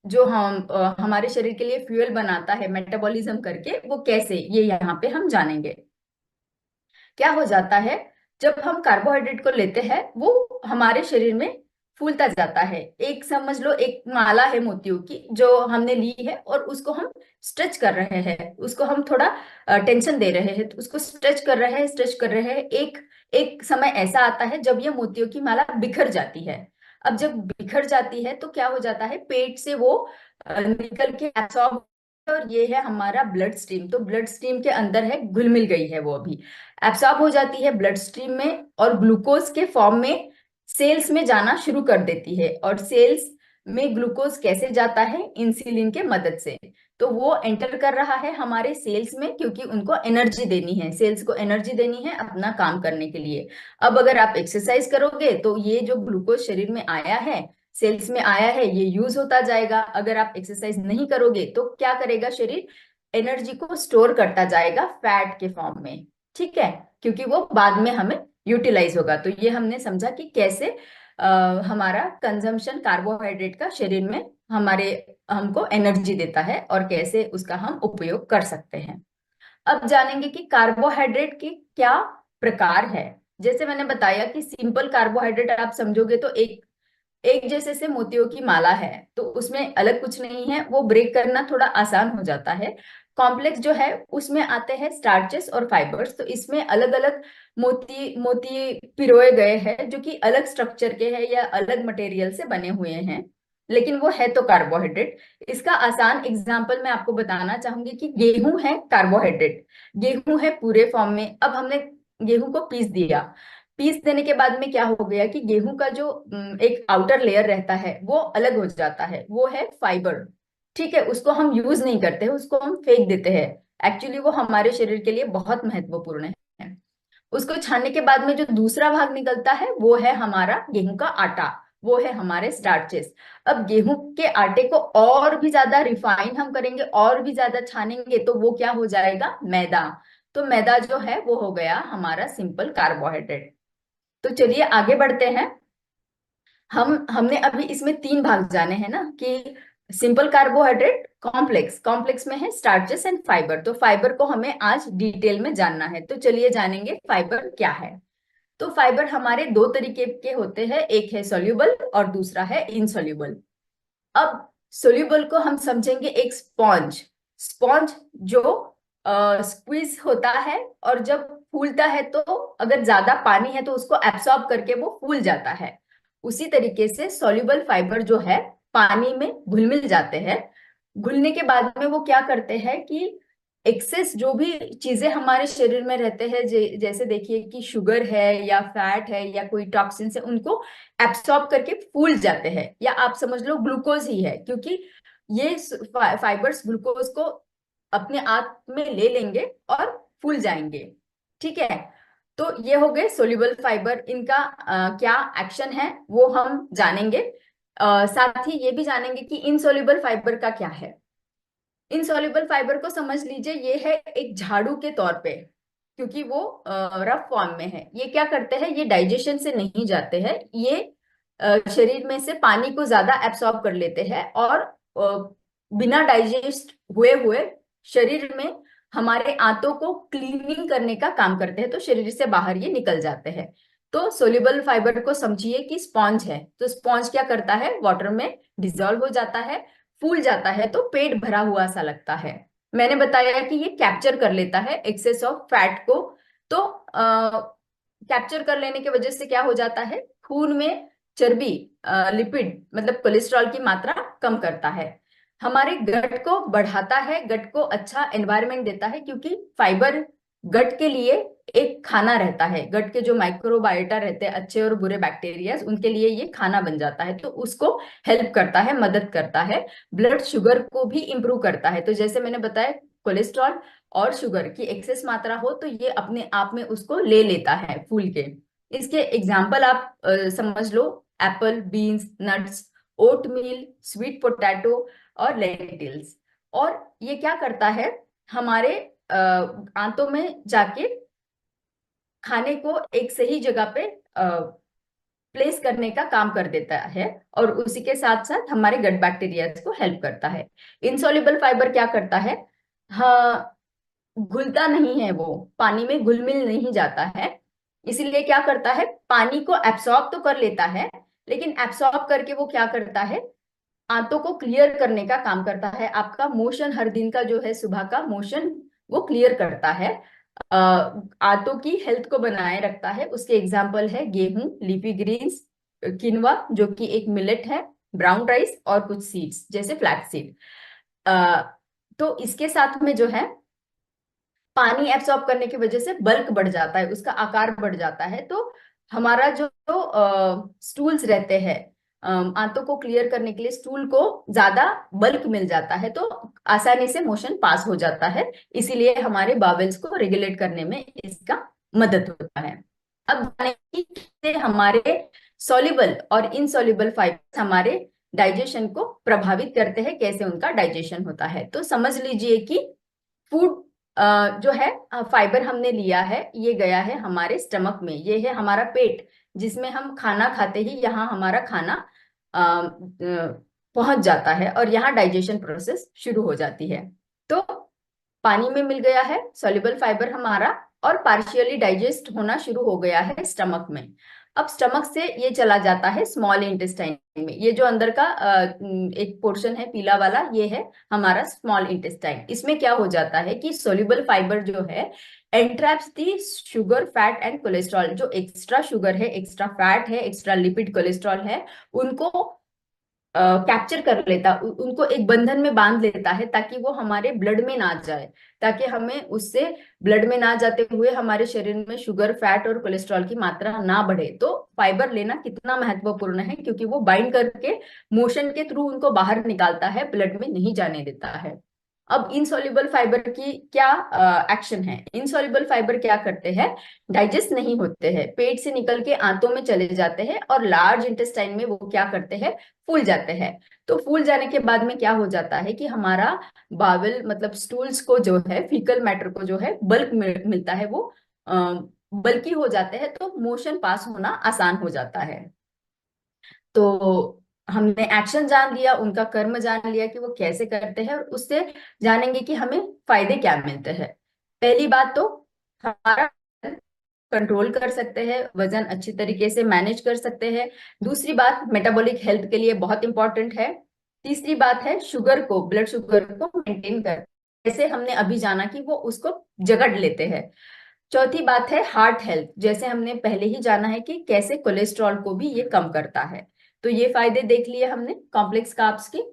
जो हमारे शरीर के लिए फ्यूल बनाता है मेटाबॉलिज्म करके, वो कैसे, ये यहाँ पे हम जानेंगे। क्या हो जाता है जब हम कार्बोहाइड्रेट को लेते हैं, वो हमारे शरीर में फूलता जाता है। एक समझ लो एक माला है मोतियों की जो हमने ली है, और उसको हम स्ट्रेच कर रहे हैं, उसको हम थोड़ा टेंशन दे रहे हैं, तो उसको स्ट्रेच कर रहे हैं, स्ट्रेच कर रहे हैं। एक एक समय ऐसा आता है जब ये मोतियों की माला बिखर जाती है। अब जब बिखर जाती है तो क्या हो जाता है, पेट से वो निकल के एब्सॉर्ब, और ये है हमारा ब्लड स्ट्रीम। तो ब्लड स्ट्रीम के अंदर है, घुल मिल गई है वो, अभी एब्सॉर्ब हो जाती है ब्लड स्ट्रीम में, और ग्लूकोज के फॉर्म में सेल्स में जाना शुरू कर देती है। और सेल्स में ग्लूकोज कैसे जाता है, इंसुलिन के मदद से। तो वो एंटर कर रहा है हमारे सेल्स में, क्योंकि उनको एनर्जी देनी है, सेल्स को एनर्जी देनी है अपना काम करने के लिए। अब अगर आप एक्सरसाइज करोगे तो ये जो ग्लूकोज शरीर में आया है, सेल्स में आया है, ये यूज होता जाएगा। अगर आप एक्सरसाइज नहीं करोगे तो क्या करेगा शरीर, एनर्जी को स्टोर करता जाएगा फैट के फॉर्म में, ठीक है, क्योंकि वो बाद में हमें यूटिलाइज होगा। तो ये हमने समझा कि कैसे हमारा कंजम्पशन कार्बोहाइड्रेट का शरीर में हमारे हमको एनर्जी देता है, और कैसे उसका हम उपयोग कर सकते हैं। अब जानेंगे कि कार्बोहाइड्रेट के क्या प्रकार है। जैसे मैंने बताया कि सिंपल कार्बोहाइड्रेट आप समझोगे तो एक एक जैसे से मोतियों की माला है, तो उसमें अलग कुछ नहीं है, वो ब्रेक करना थोड़ा आसान हो जाता है। कॉम्प्लेक्स जो है उसमें आते हैं स्टार्चेस और फाइबर्स, तो इसमें अलग अलग मोती मोती पिरोए गए हैं जो कि अलग स्ट्रक्चर के हैं या अलग मटेरियल से बने हुए हैं, लेकिन वो है तो कार्बोहाइड्रेट। इसका आसान एग्जाम्पल मैं आपको बताना चाहूंगी कि गेहूं है कार्बोहाइड्रेट, गेहूं है पूरे फॉर्म में। अब हमने गेहूं को पीस दिया, पीस देने के बाद में क्या हो गया कि गेहूं का जो एक आउटर लेयर रहता है वो अलग हो जाता है, वो है फाइबर, ठीक है। उसको हम यूज नहीं करते हैं, उसको हम फेंक देते हैं। एक्चुअली वो हमारे शरीर के लिए बहुत महत्वपूर्ण है। उसको छानने के बाद में जो दूसरा भाग निकलता है वो है हमारा गेहूं का आटा, वो है हमारे स्टार्चेस। अब गेहूं के आटे को और भी ज्यादा रिफाइन हम करेंगे, और भी ज्यादा छानेंगे, तो वो क्या हो जाएगा, मैदा। तो मैदा जो है वो हो गया हमारा सिंपल कार्बोहाइड्रेट। तो चलिए आगे बढ़ते हैं। हमने अभी इसमें तीन भाग जाने हैं ना, कि सिंपल कार्बोहाइड्रेट, कॉम्प्लेक्स, कॉम्प्लेक्स में है स्टार्चेस एंड फाइबर। तो फाइबर को हमें आज डिटेल में जानना है, तो चलिए जानेंगे फाइबर क्या है। तो फाइबर हमारे दो तरीके के होते हैं, एक है सोल्यूबल और दूसरा है इनसोल्यूबल। अब सोल्यूबल को हम समझेंगे एक स्पॉन्ज। स्पॉन्ज जो स्क्वीज होता है और जब फूलता है तो अगर ज्यादा पानी है तो उसको एब्सॉर्ब करके वो फूल जाता है। उसी तरीके से सॉल्यूबल फाइबर जो है पानी में घुल मिल जाते हैं। घुलने के बाद में वो क्या करते हैं कि एक्सेस जो भी चीजें हमारे शरीर में रहते हैं, जैसे देखिए कि शुगर है या फैट है या कोई टॉक्सिन है, उनको एब्सॉर्ब करके फूल जाते हैं। या आप समझ लो ग्लूकोज ही है, क्योंकि ये फाइबर्स ग्लूकोज को अपने आप में ले लेंगे और फूल जाएंगे। ठीक है, तो ये हो गए सोल्यूबल फाइबर। इनका क्या एक्शन है वो हम जानेंगे। साथ ही ये भी जानेंगे कि इनसोल्यूबल फाइबर का क्या है। इनसॉल्युबल फाइबर को समझ लीजिए ये है एक झाड़ू के तौर पे, क्योंकि वो रफ फॉर्म में है। ये क्या करते हैं, ये डाइजेशन से नहीं जाते हैं, ये शरीर में से पानी को ज्यादा एब्सॉर्ब कर लेते हैं और बिना डाइजेस्ट हुए हुए शरीर में हमारे आंतों को क्लीनिंग करने का काम करते हैं, तो शरीर से बाहर ये निकल जाते हैं। तो सोल्यूबल फाइबर को समझिए कि स्पॉन्ज है। तो स्पॉन्ज क्या करता है, वाटर में डिजोल्व हो जाता है, फूल जाता है, तो पेट भरा हुआ सा लगता है। मैंने बताया कि ये कैप्चर कर लेता है एक्सेस ऑफ फैट को। तो कैप्चर कर लेने की वजह से क्या हो जाता है, खून में चर्बी, लिपिड मतलब कोलेस्ट्रॉल की मात्रा कम करता है, हमारे गट को बढ़ाता है, गट को अच्छा एनवायरनमेंट देता है, क्योंकि फाइबर गट के लिए एक खाना रहता है। गट के जो माइक्रोबायोटा रहते हैं, अच्छे और बुरे बैक्टीरिया, उनके लिए ये खाना बन जाता है, तो उसको हेल्प करता है, मदद करता है। ब्लड शुगर को भी इंप्रूव करता है। तो जैसे मैंने बताया, कोलेस्ट्रॉल और शुगर की एक्सेस मात्रा हो तो ये अपने आप में उसको ले लेता है फूल के। इसके एग्जाम्पल आप समझ लो, apple, beans, nuts, oatmeal, sweet potato और लेंटिल्स। और ये क्या करता है, हमारे आंतों में जाके खाने को एक सही जगह पे प्लेस करने का काम कर देता है, और उसी के साथ साथ हमारे गट बैक्टीरिया को हेल्प करता है। इनसॉल्युबल फाइबर क्या करता है, हाँ, घुलता नहीं है, वो पानी में घुल मिल नहीं जाता है। इसीलिए क्या करता है, पानी को एब्सॉर्ब तो कर लेता है, लेकिन एब्सॉर्ब करके वो क्या करता है, आंतों को क्लियर करने का काम करता है। आपका मोशन हर दिन का जो है, सुबह का मोशन, वो क्लियर करता है, आंतों की हेल्थ को बनाए रखता है। उसके एग्जाम्पल है गेहूं, लीफी ग्रीन्स, किनवा जो कि एक मिलेट है, ब्राउन राइस, और कुछ सीड्स जैसे फ्लैक्स सीड। तो इसके साथ में जो है, पानी एब्सॉर्ब करने की वजह से बल्क बढ़ जाता है, उसका आकार बढ़ जाता है। तो हमारा जो स्टूल्स रहते हैं, आंतों को क्लियर करने के लिए स्टूल को ज्यादा बल्क मिल जाता है, तो आसानी से मोशन पास हो जाता है। इसीलिए हमारे बावेल्स को रेगुलेट करने में इसका मदद होता है। अब जानें कि कैसे हमारे सॉल्युबल और इनसॉल्युबल फाइबर्स हमारे डाइजेशन को प्रभावित करते हैं, कैसे उनका डाइजेशन होता है। तो समझ लीजिए कि फूड जो है, फाइबर हमने लिया है, ये गया है हमारे स्टमक में, ये है हमारा पेट, जिसमें हम खाना खाते ही यहाँ हमारा खाना पहुंच जाता है और यहाँ डाइजेशन प्रोसेस शुरू हो जाती है। तो पानी में मिल गया है सॉल्युबल फाइबर हमारा, और पार्शियली डाइजेस्ट होना शुरू हो गया है स्टमक में। अब स्टमक से ये चला जाता है स्मॉल इंटेस्टाइन में। ये जो अंदर का एक पोर्शन है पीला वाला, ये है हमारा स्मॉल इंटेस्टाइन। इसमें क्या हो जाता है कि सोल्यूबल फाइबर जो है एंट्रैप्स दी शुगर, फैट एंड कोलेस्ट्रॉल। जो एक्स्ट्रा शुगर है, एक्स्ट्रा फैट है, एक्स्ट्रा लिपिड, कोलेस्ट्रॉल है, उनको कैप्चर कर लेता, उनको एक बंधन में बांध लेता है, ताकि वो हमारे ब्लड में ना जाए, ताकि हमें उससे ब्लड में ना जाते हुए हमारे शरीर में शुगर, फैट और कोलेस्ट्रॉल की मात्रा ना बढ़े। तो फाइबर लेना कितना महत्वपूर्ण है, क्योंकि वो बाइंड करके मोशन के थ्रू उनको बाहर निकालता है, ब्लड में नहीं जाने देता है। अब इनसॉल्युबल फाइबर की क्या एक्शन है, इनसॉल्युबल फाइबर क्या करते हैं, डाइजेस्ट नहीं होते हैं, पेट से निकल के आंतों में चले जाते हैं और लार्ज इंटेस्टाइन में वो क्या करते हैं, फूल जाते हैं। तो फूल जाने के बाद में क्या हो जाता है कि हमारा बावल मतलब स्टूल्स को जो है, फीकल मैटर को जो है बल्क मिलता है, वो बल्की हो जाते हैं, तो मोशन पास होना आसान हो जाता है। तो हमने एक्शन जान लिया, उनका कर्म जान लिया कि वो कैसे करते हैं, और उससे जानेंगे कि हमें फायदे क्या मिलते हैं। पहली बात तो हमारा कंट्रोल कर सकते हैं, वजन अच्छी तरीके से मैनेज कर सकते हैं। दूसरी बात, मेटाबॉलिक हेल्थ के लिए बहुत इंपॉर्टेंट है। तीसरी बात है शुगर को, ब्लड शुगर को मेंटेन कर, जैसे हमने अभी जाना कि वो उसको जगड़ लेते हैं। चौथी बात है हार्ट हेल्थ, जैसे हमने पहले ही जाना है कि कैसे कोलेस्ट्रॉल को भी ये कम करता है। तो ये फायदे देख लिए हमने कॉम्प्लेक्स कार्ब्स की।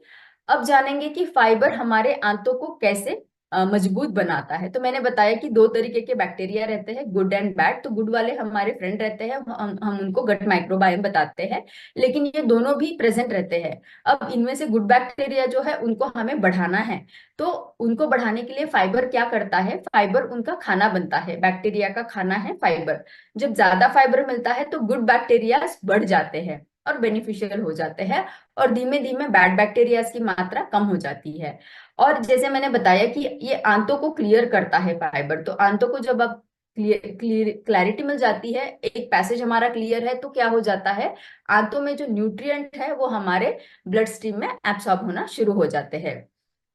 अब जानेंगे कि फाइबर हमारे आंतों को कैसे मजबूत बनाता है। तो मैंने बताया कि दो तरीके के बैक्टीरिया रहते हैं, गुड एंड बैड। तो गुड वाले हमारे फ्रेंड रहते हैं, हम उनको गट माइक्रोबायोम बताते हैं, लेकिन ये दोनों भी प्रेजेंट रहते हैं। अब इनमें से गुड बैक्टीरिया जो है उनको हमें बढ़ाना है, तो उनको बढ़ाने के लिए फाइबर क्या करता है, फाइबर उनका खाना बनता है, बैक्टीरिया का खाना है फाइबर। जब ज्यादा फाइबर मिलता है तो गुड बैक्टीरिया बढ़ जाते हैं और बेनिफिशियल हो जाते हैं, और धीमे धीमे बैड बैक्टीरिया की मात्रा कम हो जाती है। और जैसे मैंने बताया कि ये आंतों को क्लियर करता है फाइबर, तो आंतों को जब अब क्लैरिटी मिल जाती है, एक पैसेज हमारा क्लियर है, तो क्या हो जाता है, आंतों में जो न्यूट्रिएंट है वो हमारे ब्लड स्ट्रीम में एब्सॉर्ब होना शुरू हो जाते हैं।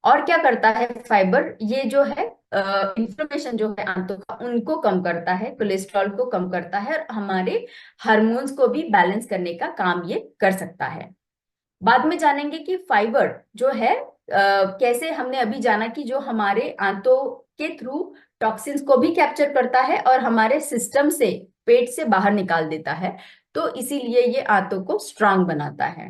और क्या करता है फाइबर, ये जो है इंफ्लेमेशन जो है आंतों का उनको कम करता है, कोलेस्ट्रॉल को कम करता है, और हमारे हार्मोन्स को भी बैलेंस करने का काम ये कर सकता है। बाद में जानेंगे कि फाइबर जो है कैसे, हमने अभी जाना कि जो हमारे आंतों के थ्रू टॉक्सिन्स को भी कैप्चर करता है और हमारे सिस्टम से, पेट से बाहर निकाल देता है, तो इसीलिए ये आंतों को स्ट्रांग बनाता है।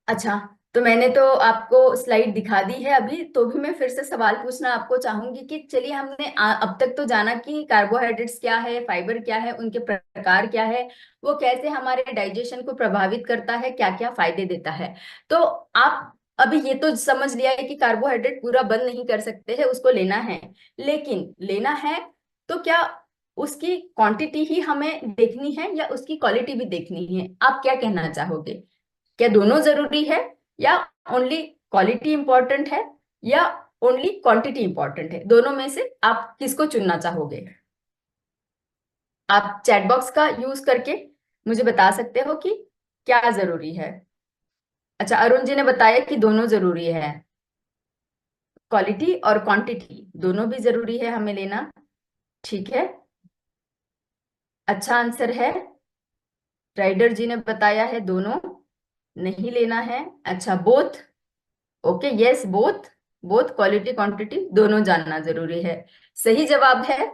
अच्छा, तो मैंने तो आपको स्लाइड दिखा दी है अभी, तो भी मैं फिर से सवाल पूछना आपको चाहूंगी कि चलिए हमने अब तक तो जाना कि कार्बोहाइड्रेट्स क्या है, फाइबर क्या है, उनके प्रकार क्या है, वो कैसे हमारे डाइजेशन को प्रभावित करता है, क्या क्या फायदे देता है। तो आप अभी ये तो समझ लिया है कि कार्बोहाइड्रेट पूरा बंद नहीं कर सकते हैं, उसको लेना है, लेकिन लेना है तो क्या उसकी क्वांटिटी ही हमें देखनी है या उसकी क्वालिटी भी देखनी है? आप क्या कहना चाहोगे? क्या दोनों जरूरी है, या ओनली क्वालिटी इंपॉर्टेंट है, या ओनली क्वांटिटी इंपॉर्टेंट है? दोनों में से आप किसको चुनना चाहोगे? आप चैट बॉक्स का यूज करके मुझे बता सकते हो कि क्या जरूरी है। अच्छा, अरुण जी ने बताया कि दोनों जरूरी है, क्वालिटी और क्वांटिटी दोनों भी जरूरी है हमें लेना। ठीक है, अच्छा आंसर है। राइडर जी ने बताया है दोनों नहीं लेना है। अच्छा, both, okay, yes, both, both quality quantity दोनों जानना जरूरी है। सही जवाब है,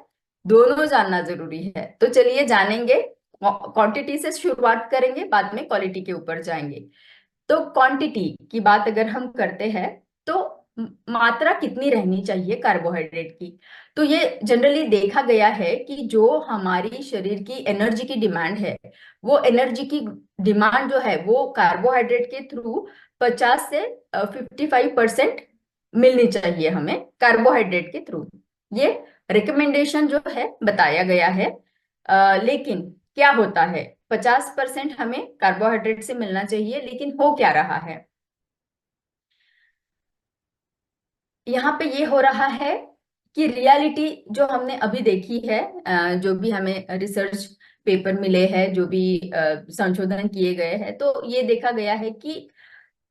दोनों जानना जरूरी है। तो चलिए जानेंगे, क्वांटिटी से शुरुआत करेंगे, बाद में क्वालिटी के ऊपर जाएंगे। तो क्वांटिटी की बात अगर हम करते हैं तो मात्रा कितनी रहनी चाहिए कार्बोहाइड्रेट की? तो ये जनरली देखा गया है कि जो हमारी शरीर की एनर्जी की डिमांड है, वो एनर्जी की डिमांड जो है वो कार्बोहाइड्रेट के थ्रू 50 से 55% मिलनी चाहिए हमें कार्बोहाइड्रेट के थ्रू। ये रिकमेंडेशन जो है बताया गया है। लेकिन क्या होता है, 50% हमें कार्बोहाइड्रेट से मिलना चाहिए, लेकिन हो क्या रहा है, यहाँ पे ये हो रहा है कि रियलिटी जो हमने अभी देखी है, जो भी हमें रिसर्च पेपर मिले हैं, जो भी संशोधन किए गए हैं, तो ये देखा गया है कि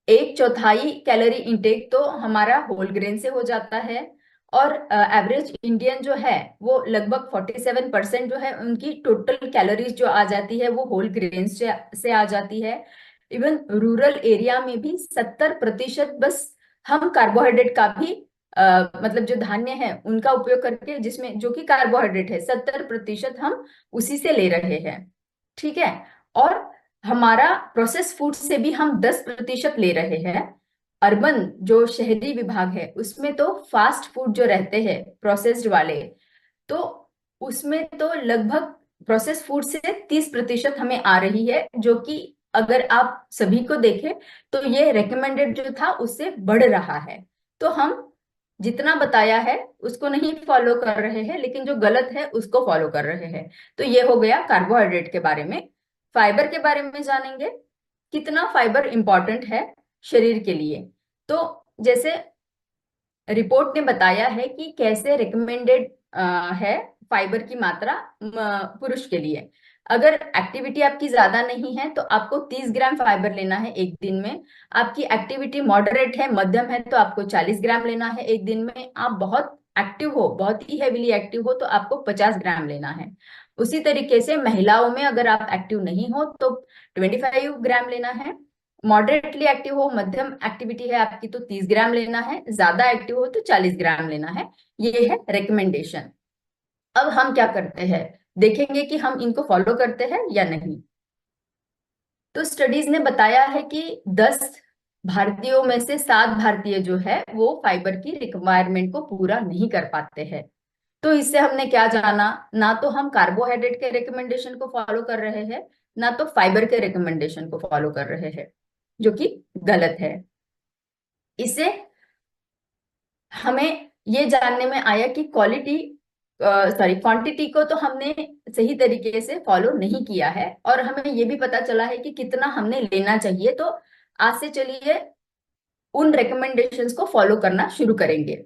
1/4 कैलोरी इंटेक तो हमारा होल ग्रेन से हो जाता है, और एवरेज इंडियन जो है वो लगभग 47% जो है उनकी टोटल कैलोरीज जो आ जाती है वो होल ग्रेन से आ जाती है। इवन रूरल एरिया में भी 70% बस हम कार्बोहाइड्रेट का भी मतलब जो धान्य है उनका उपयोग करके, जिसमें जो कि कार्बोहाइड्रेट है, 70% हम उसी से ले रहे हैं। ठीक है, और हमारा प्रोसेस फूड से भी हम 10% ले रहे हैं। अर्बन जो शहरी विभाग है उसमें तो फास्ट फूड जो रहते हैं प्रोसेस्ड वाले, तो उसमें तो लगभग प्रोसेस फूड से 30% हमें आ रही है, जो कि अगर आप सभी को देखें तो ये रेकमेंडेड जो था उससे बढ़ रहा है। तो हम जितना बताया है उसको नहीं फॉलो कर रहे हैं, लेकिन जो गलत है उसको फॉलो कर रहे हैं। तो ये हो गया कार्बोहाइड्रेट के बारे में। फाइबर के बारे में जानेंगे, कितना फाइबर इंपॉर्टेंट है शरीर के लिए। तो जैसे रिपोर्ट ने बताया है कि कैसे रिकमेंडेड है फाइबर की मात्रा पुरुष के लिए। अगर एक्टिविटी आपकी ज्यादा नहीं है तो आपको 30 ग्राम फाइबर लेना है एक दिन में। आपकी एक्टिविटी मॉडरेट है, मध्यम है, तो आपको 40 ग्राम लेना है एक दिन में। आप बहुत एक्टिव हो, बहुत ही हेविली एक्टिव हो, तो आपको 50 ग्राम लेना है। उसी तरीके से महिलाओं में अगर आप एक्टिव नहीं हो तो 25 ग्राम लेना है, मॉडरेटली एक्टिव हो, मध्यम एक्टिविटी है आपकी तो 30 ग्राम लेना है, ज्यादा एक्टिव हो तो 40 ग्राम लेना है। ये है रिकमेंडेशन। अब हम क्या करते हैं, देखेंगे कि हम इनको फॉलो करते हैं या नहीं। तो स्टडीज ने बताया है कि 10 भारतीयों में से 7 भारतीय जो है वो फाइबर की रिक्वायरमेंट को पूरा नहीं कर पाते हैं। तो इससे हमने क्या जाना, ना तो हम कार्बोहाइड्रेट के रिकमेंडेशन को फॉलो कर रहे हैं, ना तो फाइबर के रिकमेंडेशन को फॉलो कर रहे हैं, जो कि गलत है। इससे हमें ये जानने में आया कि क्वांटिटी को तो हमने सही तरीके से फॉलो नहीं किया है, और हमें ये भी पता चला है कि कितना हमने लेना चाहिए। तो आज से चलिए उन रिकमेंडेशंस को फॉलो करना शुरू करेंगे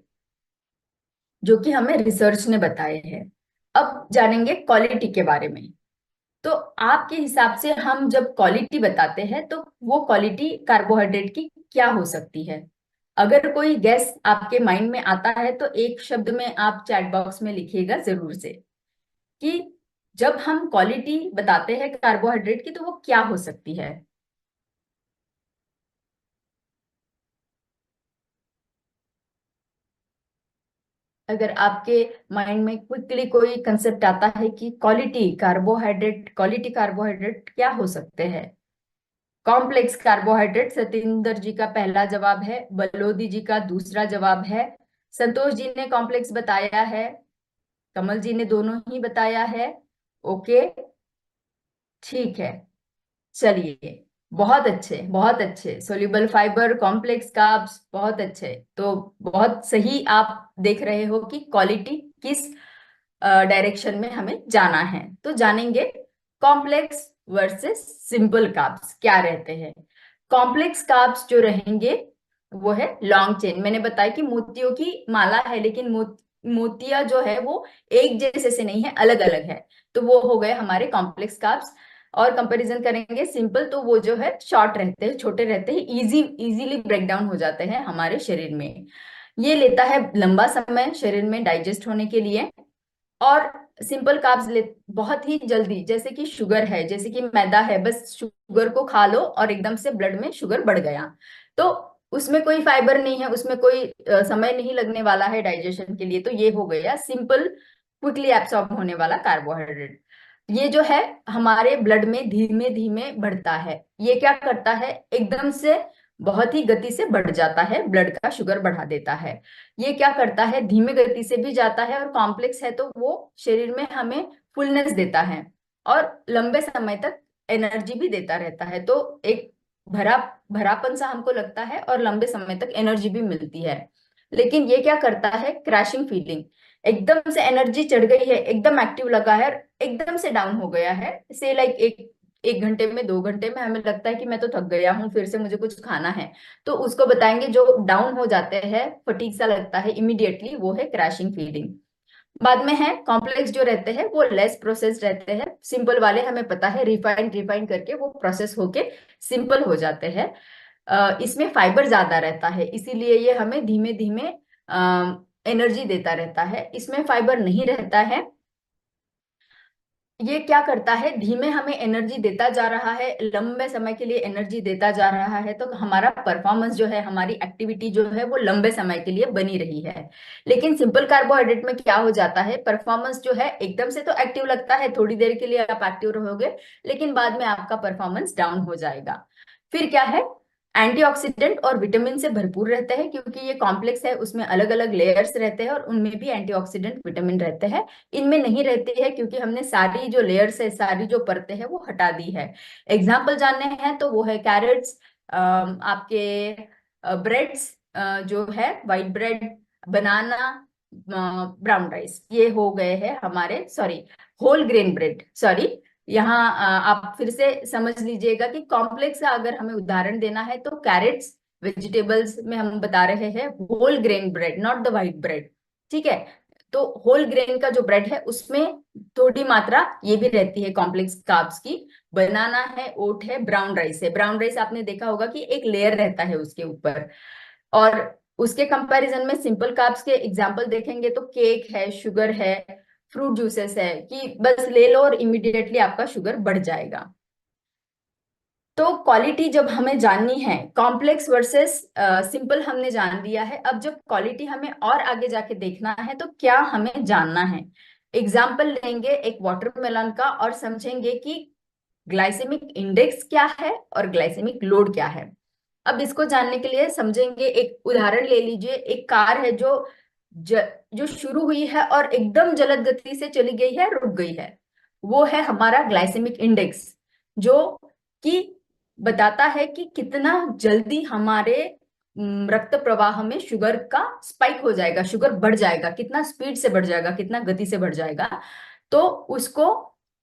जो कि हमें रिसर्च ने बताए हैं। अब जानेंगे क्वालिटी के बारे में। तो आपके हिसाब से हम जब क्वालिटी बताते हैं तो वो क्वालिटी कार्बोहाइड्रेट की क्या हो सकती है? अगर कोई गेस आपके माइंड में आता है तो एक शब्द में आप चैट बॉक्स में लिखिएगा जरूर से, कि जब हम क्वालिटी बताते हैं कार्बोहाइड्रेट की तो वो क्या हो सकती है। अगर आपके माइंड में क्विकली कोई कंसेप्ट आता है कि क्वालिटी कार्बोहाइड्रेट क्या हो सकते हैं। कॉम्प्लेक्स कार्बोहाइड्रेट सतिंदर जी का पहला जवाब है, बलोदी जी का दूसरा जवाब है, संतोष जी ने कॉम्प्लेक्स बताया है, कमल जी ने दोनों ही बताया है। ओके, ठीक है, चलिए, बहुत अच्छे बहुत अच्छे। सोल्यूबल फाइबर, कॉम्प्लेक्स कार्ब्स, बहुत अच्छे। तो बहुत सही आप देख रहे हो कि क्वालिटी किस डायरेक्शन में हमें जाना है। तो जानेंगे कॉम्प्लेक्स वर्सेस सिंपल कार्ब्स क्या रहते हैं। कॉम्प्लेक्स कार्ब्स जो रहेंगे वो है लॉन्ग चेन। मैंने बताया कि मोतियों की माला है, लेकिन मोतिया जो है वो एक जैसे से नहीं है, अलग अलग है। तो वो हो गए हमारे कॉम्प्लेक्स कार्ब्स। और कंपैरिजन करेंगे सिंपल, तो वो जो है शॉर्ट रहते हैं, छोटे रहते हैं, इजीली ब्रेक डाउन हो जाते हैं हमारे शरीर में। ये लेता है लंबा समय शरीर में डाइजेस्ट होने के लिए। और सिंपल कार्ब्स ले बहुत ही जल्दी, जैसे कि शुगर है, जैसे कि मैदा है, बस शुगर को खा लो और एकदम से ब्लड में शुगर बढ़ गया। तो उसमें कोई फाइबर नहीं है, उसमें कोई समय नहीं लगने वाला है डाइजेशन के लिए। तो ये हो गया सिंपल, क्विकली एब्सॉर्ब होने वाला कार्बोहाइड्रेट। ये जो है हमारे ब्लड में धीमे धीमे बढ़ता है। ये क्या करता है, एकदम से बहुत ही गति से बढ़ जाता है, ब्लड का शुगर बढ़ा देता है। ये क्या करता है, धीमे गति से भी जाता है, और कॉम्प्लेक्स है तो वो शरीर में हमें फुलनेस देता है और लंबे समय तक एनर्जी भी देता रहता है। तो एक भरा भरापन सा हमको लगता है और लंबे समय तक एनर्जी भी मिलती है। लेकिन ये क्या करता है, क्रैशिंग फीलिंग, एकदम से एनर्जी चढ़ गई है, एकदम एक्टिव लगा है, एकदम से डाउन हो गया है, से लाइक एक एक घंटे में, 2 घंटे में हमें लगता है कि मैं तो थक गया हूँ, फिर से मुझे कुछ खाना है। तो उसको बताएंगे जो डाउन हो जाते हैं, फटीग सा लगता है इमीडिएटली, वो है क्रैशिंग फीलिंग। बाद में है कॉम्प्लेक्स जो रहते हैं वो लेस प्रोसेस रहते हैं। सिंपल वाले हमें पता है रिफाइंड रिफाइंड करके वो प्रोसेस होके सिंपल हो जाते हैं। इसमें फाइबर ज्यादा रहता है, इसीलिए ये हमें धीमे धीमे एनर्जी देता रहता है। इसमें फाइबर नहीं रहता है। ये क्या करता है, धीमे हमें एनर्जी देता जा रहा है, लंबे समय के लिए एनर्जी देता जा रहा है, तो हमारा परफॉर्मेंस जो है, हमारी एक्टिविटी जो है वो लंबे समय के लिए बनी रही है। लेकिन सिंपल कार्बोहाइड्रेट में क्या हो जाता है, परफॉर्मेंस जो है एकदम से तो एक्टिव लगता है, थोड़ी देर के लिए आप एक्टिव रहोगे, लेकिन बाद में आपका परफॉर्मेंस डाउन हो जाएगा। फिर क्या है, एंटीऑक्सीडेंट और विटामिन से भरपूर रहते हैं, क्योंकि ये कॉम्प्लेक्स है, उसमें अलग अलग लेयर्स रहते हैं और उनमें भी एंटीऑक्सीडेंट विटामिन रहते हैं। इनमें नहीं रहती है क्योंकि हमने सारी जो लेयर्स है, सारी जो परतें हैं वो हटा दी है। एग्जाम्पल जानने हैं तो वो है कैरेट्स, आपके ब्रेड्स जो है, white bread, banana, brown rice, ये हो गए हैं हमारे, sorry, whole grain bread, sorry. यहाँ आप फिर से समझ लीजिएगा कि कॉम्प्लेक्स का अगर हमें उदाहरण देना है तो कैरेट्स, वेजिटेबल्स में हम बता रहे हैं whole grain bread, not the white bread, ठीक है। तो होल ग्रेन का जो ब्रेड है उसमें थोड़ी मात्रा ये भी रहती है कॉम्प्लेक्स कार्ब्स की। बनाना है, ओट है, ब्राउन राइस है। ब्राउन राइस आपने देखा होगा कि एक लेयर रहता है उसके ऊपर। और उसके कंपैरिजन में सिंपल कार्ब्स के एग्जांपल देखेंगे तो केक है, शुगर है, फ्रूट जूसेस है, कि बस ले लो और इमीडिएटली आपका शुगर बढ़ जाएगा। तो क्वालिटी जब हमें जाननी है, कॉम्प्लेक्स वर्सेस सिंपल हमने जान लिया है, अब जब क्वालिटी हमें और आगे जाके देखना है तो क्या हमें जानना है। एग्जाम्पल लेंगे एक वाटरमेलन का और समझेंगे कि ग्लाइसेमिक इंडेक्स क्या है और ग्लाइसेमिक लोड क्या है। अब इसको जानने के लिए समझेंगे, एक उदाहरण ले लीजिए। एक कार है जो शुरू हुई है और एकदम जलद गति से चली गई है, रुक गई है। वो है हमारा ग्लाइसेमिक इंडेक्स, जो कि बताता है कि कितना जल्दी हमारे रक्त प्रवाह में शुगर का स्पाइक हो जाएगा, शुगर बढ़ जाएगा, कितना स्पीड से बढ़ जाएगा, कितना गति से बढ़ जाएगा। तो उसको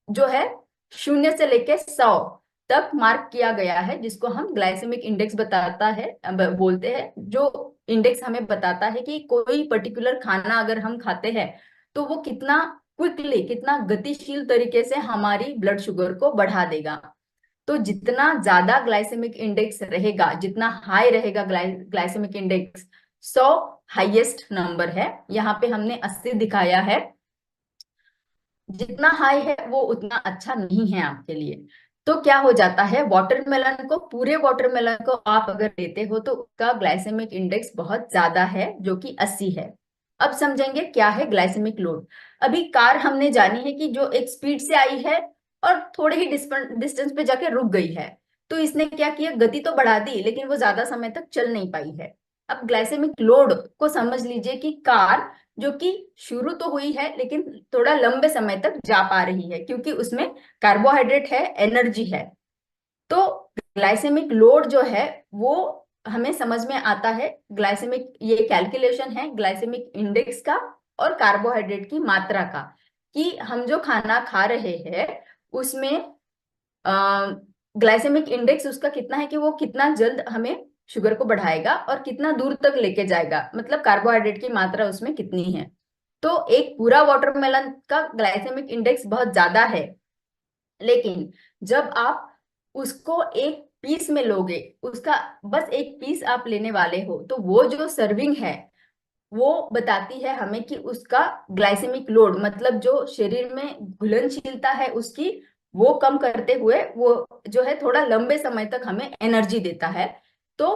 जो है 0 से लेके 100 तक मार्क किया गया है, जिसको हम ग्लाइसेमिक इंडेक्स बताता है, बोलते हैं। जो इंडेक्स हमें बताता है कि कोई पर्टिकुलर खाना अगर हम खाते हैं तो वो कितना क्विकली, कितना गतिशील तरीके से हमारी ब्लड शुगर को बढ़ा देगा। तो जितना ज्यादा ग्लाइसेमिक इंडेक्स रहेगा, जितना हाई रहेगा ग्लाइसेमिक इंडेक्स, 100 हाईएस्ट नंबर है। यहाँ पे हमने 80 दिखाया है। जितना हाई है वो उतना अच्छा नहीं है आपके लिए। तो क्या हो जाता है, वाटरमेलन को, पूरे वाटरमेलन को आप अगर लेते हो तो उसका ग्लाइसेमिक इंडेक्स बहुत ज्यादा है, जो कि 80 है। अब समझेंगे क्या है ग्लाइसेमिक लोड। अभी कार हमने जानी है कि जो एक स्पीड से आई है और थोड़े ही डिस्टेंस पे जाके रुक गई है। तो इसने क्या किया, गति तो बढ़ा दी लेकिन वो ज्यादा समय तक चल नहीं पाई है। अब ग्लाइसेमिक लोड को समझ लीजिए कि कार जो कि शुरू तो हुई है लेकिन थोड़ा लंबे समय तक जा पा रही है, क्योंकि उसमें कार्बोहाइड्रेट है, एनर्जी है। तो ग्लाइसेमिक लोड जो है वो हमें समझ में आता है। ग्लाइसेमिक, ये कैलकुलेशन है ग्लाइसेमिक इंडेक्स का और कार्बोहाइड्रेट की मात्रा का, कि हम जो खाना खा रहे हैं उसमें ग्लाइसेमिक इंडेक्स उसका कितना है, कि वो कितना जल्द हमें शुगर को बढ़ाएगा और कितना दूर तक लेके जाएगा, मतलब कार्बोहाइड्रेट की मात्रा उसमें कितनी है। तो एक पूरा वाटरमेलन का ग्लाइसेमिक इंडेक्स बहुत ज्यादा है, लेकिन जब आप उसको एक पीस में लोगे, उसका बस एक पीस आप लेने वाले हो, तो वो जो सर्विंग है वो बताती है हमें कि उसका ग्लाइसेमिक लोड, मतलब जो शरीर में घुलनशीलता है उसकी, वो कम करते हुए वो जो है थोड़ा लंबे समय तक हमें एनर्जी देता है। तो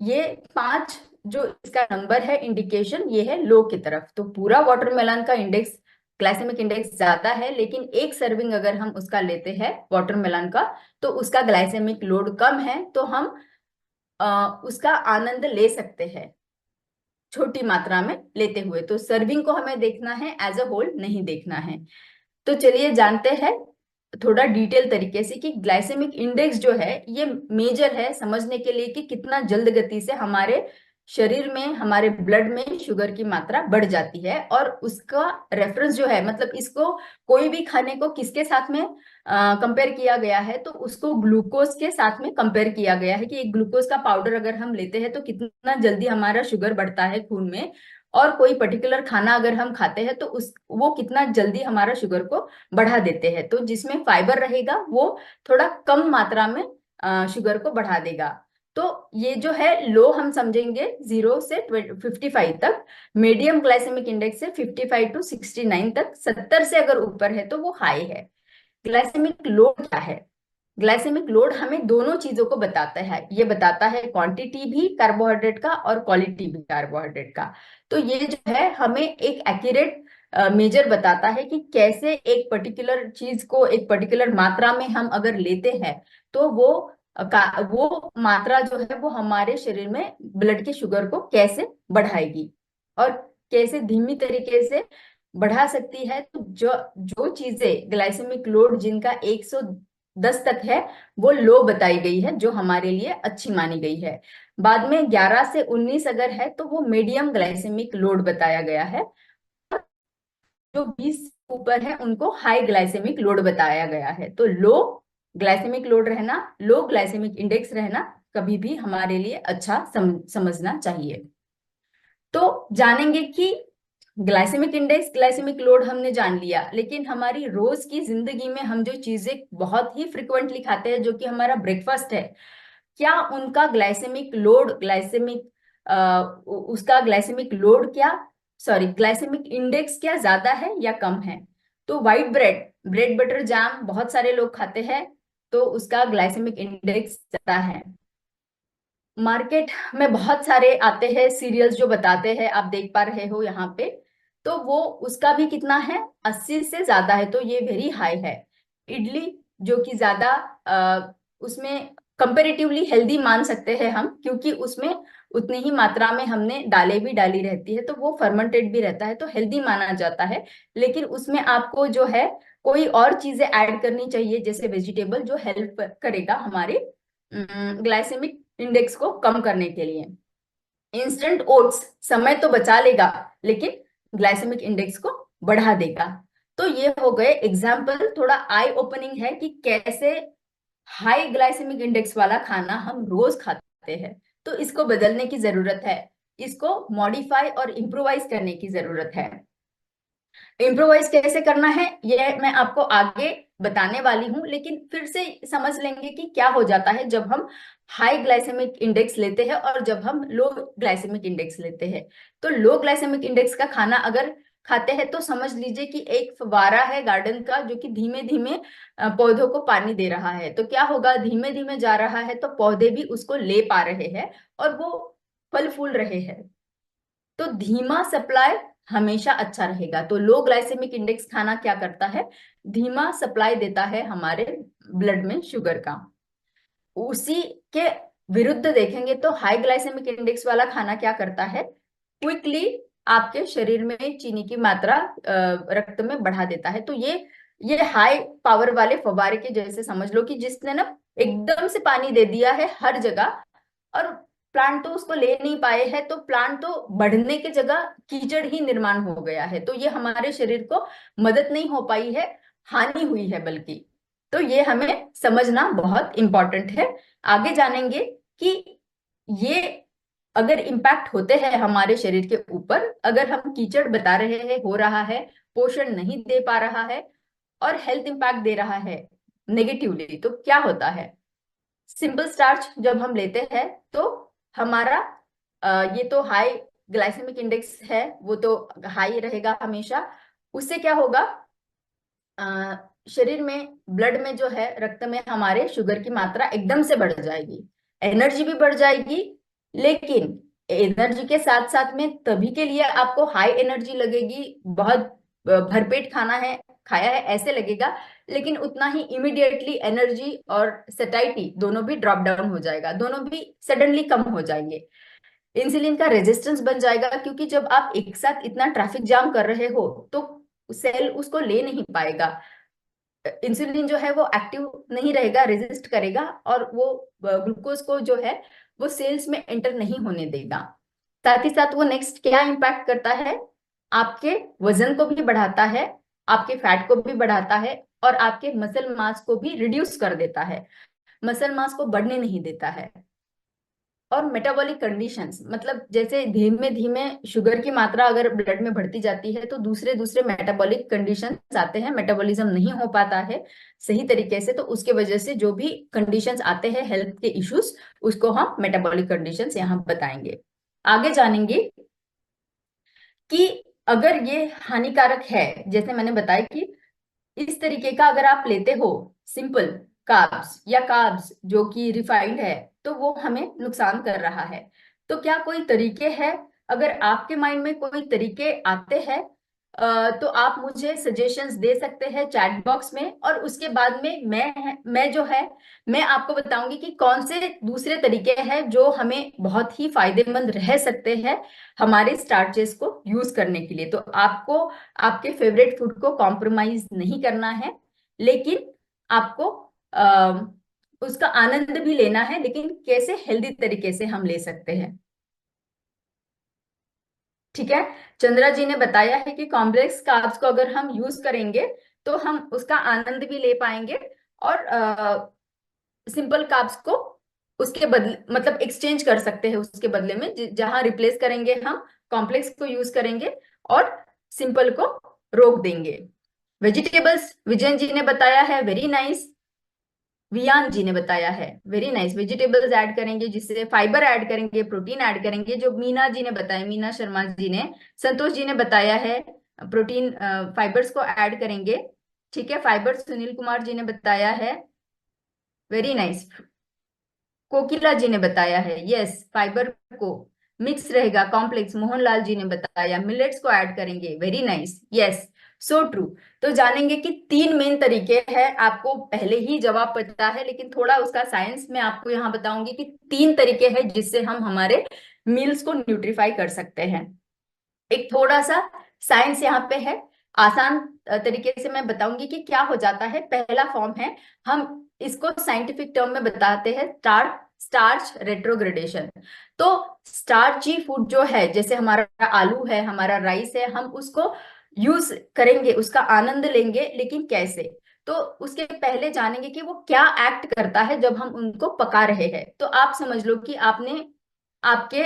ये 5 जो इसका नंबर है इंडिकेशन, ये है लो की तरफ। तो पूरा वाटरमेलन का इंडेक्स, ग्लाइसेमिक इंडेक्स ज्यादा है, लेकिन एक सर्विंग अगर हम उसका लेते हैं वाटरमेलन का तो उसका ग्लाइसेमिक लोड कम है, तो हम उसका आनंद ले सकते हैं छोटी मात्रा में लेते हुए। तो सर्विंग को हमें देखना है, एज अ होल नहीं देखना है। तो चलिए जानते हैं थोड़ा डिटेल तरीके से कि ग्लाइसेमिक इंडेक्स जो है ये मेजर है समझने के लिए कि कितना जल्द गति से हमारे शरीर में, हमारे ब्लड में शुगर की मात्रा बढ़ जाती है। और उसका रेफरेंस जो है, मतलब इसको कोई भी खाने को किसके साथ में कंपेयर किया गया है, तो उसको ग्लूकोज के साथ में कंपेयर किया गया है कि एक ग्लूकोज का पाउडर अगर हम लेते हैं तो कितना जल्दी हमारा शुगर बढ़ता है खून में। और कोई पर्टिकुलर खाना अगर हम खाते हैं तो उस वो कितना जल्दी हमारा शुगर को बढ़ा देते हैं। तो जिसमें फाइबर रहेगा वो थोड़ा कम मात्रा में शुगर को बढ़ा देगा। तो ये जो है लो हम समझेंगे 0 से 55 तक, मीडियम ग्लाइसेमिक इंडेक्स से 55 टू 69 तक, 70 से अगर ऊपर है तो वो हाई है। ग्लाइसेमिक लोड क्या है, ग्लाइसेमिक लोड हमें दोनों चीजों को बताता है। ये बताता है क्वांटिटी भी कार्बोहाइड्रेट का और क्वालिटी भी कार्बोहाइड्रेट का। तो ये जो है हमें एक एक्यूरेट मेजर बताता है कि कैसे एक पर्टिकुलर चीज को एक पर्टिकुलर मात्रा में हम अगर लेते हैं तो वो मात्रा जो है वो हमारे शरीर में ब्लड के शुगर को कैसे बढ़ाएगी और कैसे धीमी तरीके से बढ़ा सकती है। तो जो जो चीजें ग्लाइसेमिक लोड जिनका 110 तक है वो लो बताई गई है, जो हमारे लिए अच्छी मानी गई है। बाद में 11 से 19 अगर है तो वो मीडियम ग्लाइसेमिक लोड बताया गया है। जो 20 से ऊपर है उनको हाई ग्लाइसेमिक लोड बताया गया है। तो लो ग्लाइसेमिक लोड रहना, लो ग्लाइसेमिक इंडेक्स रहना कभी भी हमारे लिए अच्छा समझना चाहिए। तो जानेंगे कि ग्लाइसेमिक इंडेक्स, ग्लाइसेमिक लोड हमने जान लिया, लेकिन हमारी रोज की जिंदगी में हम जो चीजें बहुत ही फ्रिक्वेंटली खाते हैं, जो कि हमारा ब्रेकफास्ट है, क्या उनका ग्लाइसेमिक लोड, उसका ग्लाइसेमिक लोड क्या, सॉरी ग्लाइसेमिक इंडेक्स क्या ज्यादा है या कम है। तो white bread, bread butter jam बहुत सारे लोग खाते हैं। तो उसका ग्लाइसेमिक इंडेक्स ज्यादा है। मार्केट में बहुत सारे आते हैं सीरियल्स जो बताते हैं, आप देख पा रहे हो यहाँ पे, तो वो उसका भी कितना है, 80 से ज्यादा है, तो ये वेरी हाई है। इडली जो कि ज्यादा उसमें कंपेरेटिवली हेल्दी मान सकते हैं हम, क्योंकि उसमें उतनी ही मात्रा में हमने दालें भी डाली रहती है, तो वो फर्मेंटेड भी रहता है, तो हेल्दी माना जाता है। लेकिन उसमें आपको जो है कोई और चीजें ऐड करनी चाहिए, जैसे वेजिटेबल, जो हेल्प करेगा हमारे ग्लाइसेमिक इंडेक्स को कम करने के लिए। इंस्टेंट ओट्स समय तो बचा लेगा, लेकिन ग्लाइसेमिक इंडेक्स को बढ़ा देगा। तो ये हो गए एग्जाम्पल, थोड़ा आई ओपनिंग है कि कैसे हाई ग्लाइसेमिक इंडेक्स वाला खाना हम रोज खाते हैं। तो इसको बदलने की जरूरत है, इसको मॉडिफाई और इम्प्रोवाइज करने की जरूरत है। इम्प्रोवाइज कैसे करना है ये मैं आपको आगे बताने वाली हूँ, लेकिन फिर से समझ लेंगे कि क्या हो जाता है जब हम हाई ग्लाइसेमिक इंडेक्स लेते हैं और जब हम लो ग्लाइसेमिक इंडेक्स लेते हैं। तो लो ग्लाइसेमिक इंडेक्स का खाना अगर खाते हैं तो समझ लीजिए कि एक फव्वारा है गार्डन का, जो कि धीमे धीमे पौधों को पानी दे रहा है। तो क्या होगा, धीमे धीमे जा रहा है तो पौधे भी उसको ले पा रहे हैं और वो फल फूल रहे हैं। तो धीमा सप्लाई हमेशा अच्छा रहेगा। तो लो ग्लाइसेमिक इंडेक्स खाना क्या करता है, धीमा सप्लाई देता है हमारे ब्लड में शुगर का। उसी के विरुद्ध देखेंगे तो हाई ग्लाइसेमिक इंडेक्स वाला खाना क्या करता है, क्विकली आपके शरीर में चीनी की मात्रा रक्त में बढ़ा देता है। तो ये हाई पावर वाले फव्वारे के जैसे समझ लो कि जिसने ना एकदम से पानी दे दिया है हर जगह, और प्लांट तो उसको ले नहीं पाए हैं, तो प्लांट तो बढ़ने की जगह कीचड़ ही निर्माण हो गया है। तो ये हमारे शरीर को मदद नहीं हो पाई है, हानि हुई है बल्कि। तो ये हमें समझना बहुत इंपॉर्टेंट है। आगे जानेंगे कि ये अगर इम्पैक्ट होते हैं हमारे शरीर के ऊपर, अगर हम कीचड़ बता रहे हैं हो रहा है, पोषण नहीं दे पा रहा है और हेल्थ इम्पैक्ट दे रहा है नेगेटिवली, तो क्या होता है। सिंपल स्टार्च जब हम लेते हैं तो हमारा ये तो हाई ग्लाइसेमिक इंडेक्स है, वो तो हाई रहेगा हमेशा। उससे क्या होगा, शरीर में ब्लड में जो है रक्त में हमारे शुगर की मात्रा एकदम से बढ़ जाएगी, एनर्जी भी बढ़ जाएगी। लेकिन एनर्जी के साथ साथ में तभी के लिए आपको हाई एनर्जी लगेगी, बहुत भरपेट खाना है, खाया है ऐसे लगेगा, लेकिन उतना ही इमिडिएटली एनर्जी और सटाइटी दोनों भी ड्रॉप डाउन हो जाएगा, दोनों भी सडनली कम हो जाएंगे। इंसुलिन का रेजिस्टेंस बन जाएगा, क्योंकि जब आप एक साथ इतना ट्रैफिक जाम कर रहे हो तो सेल उसको ले नहीं पाएगा। इंसुलिन जो है वो एक्टिव नहीं रहेगा, रेजिस्ट करेगा, और वो ग्लूकोज को जो है वो सेल्स में एंटर नहीं होने देगा। साथ ही साथ वो नेक्स्ट क्या इम्पैक्ट करता है, आपके वजन को भी बढ़ाता है, आपके फैट को भी बढ़ाता है, और आपके मसल मास को भी रिड्यूस कर देता है, मसल मास को बढ़ने नहीं देता है। और मेटाबॉलिक कंडीशंस, मतलब जैसे धीमे धीमे शुगर की मात्रा अगर ब्लड में बढ़ती जाती है तो दूसरे दूसरे मेटाबॉलिक कंडीशंस आते हैं, मेटाबॉलिज्म नहीं हो पाता है सही तरीके से, तो उसके वजह से जो भी कंडीशंस आते हैं हेल्थ के इश्यूज, उसको हम मेटाबॉलिक कंडीशंस यहाँ बताएंगे। आगे जानेंगे कि अगर ये हानिकारक है, जैसे मैंने बताया कि इस तरीके का अगर आप लेते हो सिंपल कार्ब्स या कार्ब्स जो कि रिफाइंड है, तो वो हमें नुकसान कर रहा है। तो क्या कोई तरीके हैं, अगर आपके माइंड में कोई तरीके आते हैं तो आप मुझे सजेशंस दे सकते हैं चैट बॉक्स में, और उसके बाद में मैं जो है मैं आपको बताऊंगी कि कौन से दूसरे तरीके हैं जो हमें बहुत ही फायदेमंद रह सकते हैं हमारे स्टार्चेस को यूज करने के लिए। तो आपको आपके फेवरेट फूड को कॉम्प्रोमाइज नहीं करना है, लेकिन आपको उसका आनंद भी लेना है, लेकिन कैसे हेल्दी तरीके से हम ले सकते हैं। ठीक है, चंद्रा जी ने बताया है कि कॉम्प्लेक्स कार्ब्स को अगर हम यूज करेंगे तो हम उसका आनंद भी ले पाएंगे, और सिंपल कार्ब्स को उसके बदले मतलब एक्सचेंज कर सकते हैं, उसके बदले में जहां रिप्लेस करेंगे हम कॉम्प्लेक्स को यूज करेंगे और सिंपल को रोक देंगे। वेजिटेबल्स विजयन जी ने बताया है, वेरी नाइस। वियान जी ने बताया है, वेरी नाइस, वेजिटेबल्स ऐड करेंगे, जिससे फाइबर ऐड करेंगे, प्रोटीन ऐड करेंगे, जो मीना जी ने बताया, मीना शर्मा जी ने, संतोष जी ने बताया है प्रोटीन फाइबर्स को ऐड करेंगे। ठीक है, फाइबर सुनील कुमार जी ने बताया है, वेरी नाइस। कोकिला जी ने बताया है, यस फाइबर को मिक्स रहेगा कॉम्प्लेक्स। मोहनलाल जी ने बताया मिलेट्स को ऐड करेंगे, very nice, yes so true. तो जानेंगे कि 3 मेन तरीके हैं, आपको पहले ही जवाब पता है लेकिन थोड़ा उसका साइंस मैं आपको यहाँ बताऊंगी कि 3 तरीके हैं जिससे हम हमारे मील्स को न्यूट्रीफाई कर सकते हैं। एक थोड़ा सा साइंस यहाँ पे है, आसान तरीके से मैं बताऊंगी कि क्या हो जाता है। पहला फॉर्म है, हम इसको साइंटिफिक टर्म में बताते हैं स्टार्च रेट्रोग्रेडेशन। तो स्टार्ची फूड जो है, जैसे हमारा आलू है, हमारा राइस है, हम उसको यूज करेंगे, उसका आनंद लेंगे, लेकिन कैसे? तो उसके पहले जानेंगे कि वो क्या एक्ट करता है जब हम उनको पका रहे हैं। तो आप समझ लो कि आपने आपके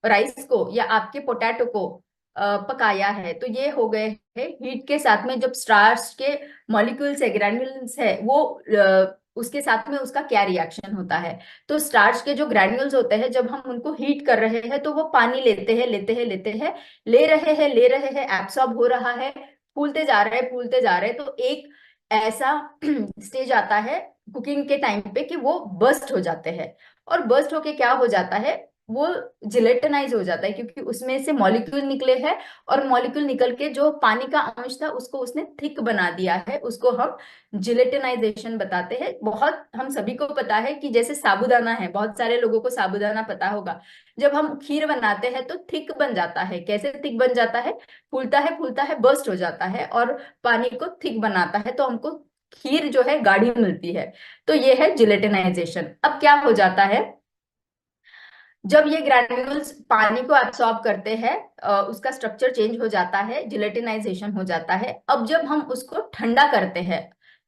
राइस को या आपके पोटैटो को पकाया है, तो ये हो गए हैं हीट के साथ में। जब स्टार्च के मॉलिक्यूल्स है, ग्रैन्युल्स है, वो उसके साथ में उसका क्या रिएक्शन होता है? तो स्टार्च के जो ग्रैन्युल्स होते हैं, जब हम उनको हीट कर रहे हैं तो वो पानी लेते हैं, लेते हैं, लेते हैं, ले रहे हैं, एब्सॉर्ब हो रहा है, फूलते जा रहे हैं, फूलते जा रहे हैं। तो एक ऐसा स्टेज आता है कुकिंग के टाइम पे कि वो बर्स्ट हो जाते हैं। और बर्स्ट होके क्या हो जाता है, वो जिलेटनाइज हो जाता है, क्योंकि उसमें से मॉलिक्यूल निकले हैं, और मॉलिक्यूल निकल के जो पानी का अंश था उसको उसने थिक बना दिया है। उसको हम जिलेटनाइजेशन बताते हैं। बहुत हम सभी को पता है कि जैसे साबूदाना है, बहुत सारे लोगों को साबूदाना पता होगा। जब हम खीर बनाते हैं तो थिक बन जाता है। कैसे थिक बन जाता है? फूलता है, बर्स्ट हो जाता है और पानी को थिक बनाता है, तो हमको खीर जो है गाढ़ी मिलती है। तो ये है जिलेटिनाइजेशन। अब क्या हो जाता है, जब ये ग्रैन्यूल्स पानी को एब्सॉर्ब करते हैं, उसका स्ट्रक्चर चेंज हो जाता है, जिलेटिनाइजेशन हो जाता है। अब जब हम उसको ठंडा करते हैं,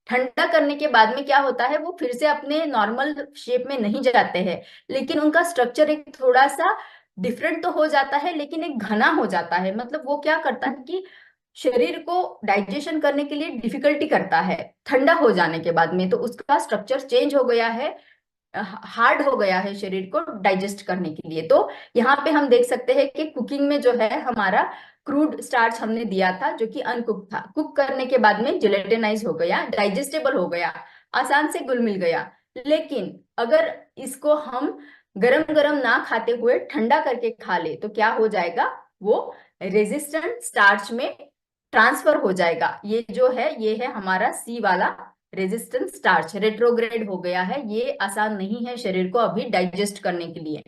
ठंडा करने के बाद में क्या होता है, वो फिर से अपने नॉर्मल शेप में नहीं जाते हैं, लेकिन उनका स्ट्रक्चर एक थोड़ा सा डिफरेंट तो हो जाता है, लेकिन एक घना हो जाता है। मतलब वो क्या करता है कि शरीर को डाइजेशन करने के लिए डिफिकल्टी करता है ठंडा हो जाने के बाद में। तो उसका स्ट्रक्चर चेंज हो गया है, हार्ड हो गया है शरीर को डाइजेस्ट करने के लिए। तो यहाँ पे हम देख सकते हैं कि कुकिंग में जो है हमारा क्रूड स्टार्च हमने दिया था जो कि अनकुक था, कुक करने के बाद में जिलेटिनाइज हो गया, डाइजेस्टेबल हो गया, आसान से घुल मिल गया। लेकिन अगर इसको हम गरम गरम ना खाते हुए ठंडा करके खा ले तो क्या हो जाएगा, वो रेजिस्टेंट स्टार्च में ट्रांसफर हो जाएगा। ये जो है ये है हमारा सी वाला रेजिस्टेंस स्टार्च, रेट्रोग्रेड हो गया है। ये आसान नहीं है शरीर को अभी डाइजेस्ट करने के लिए।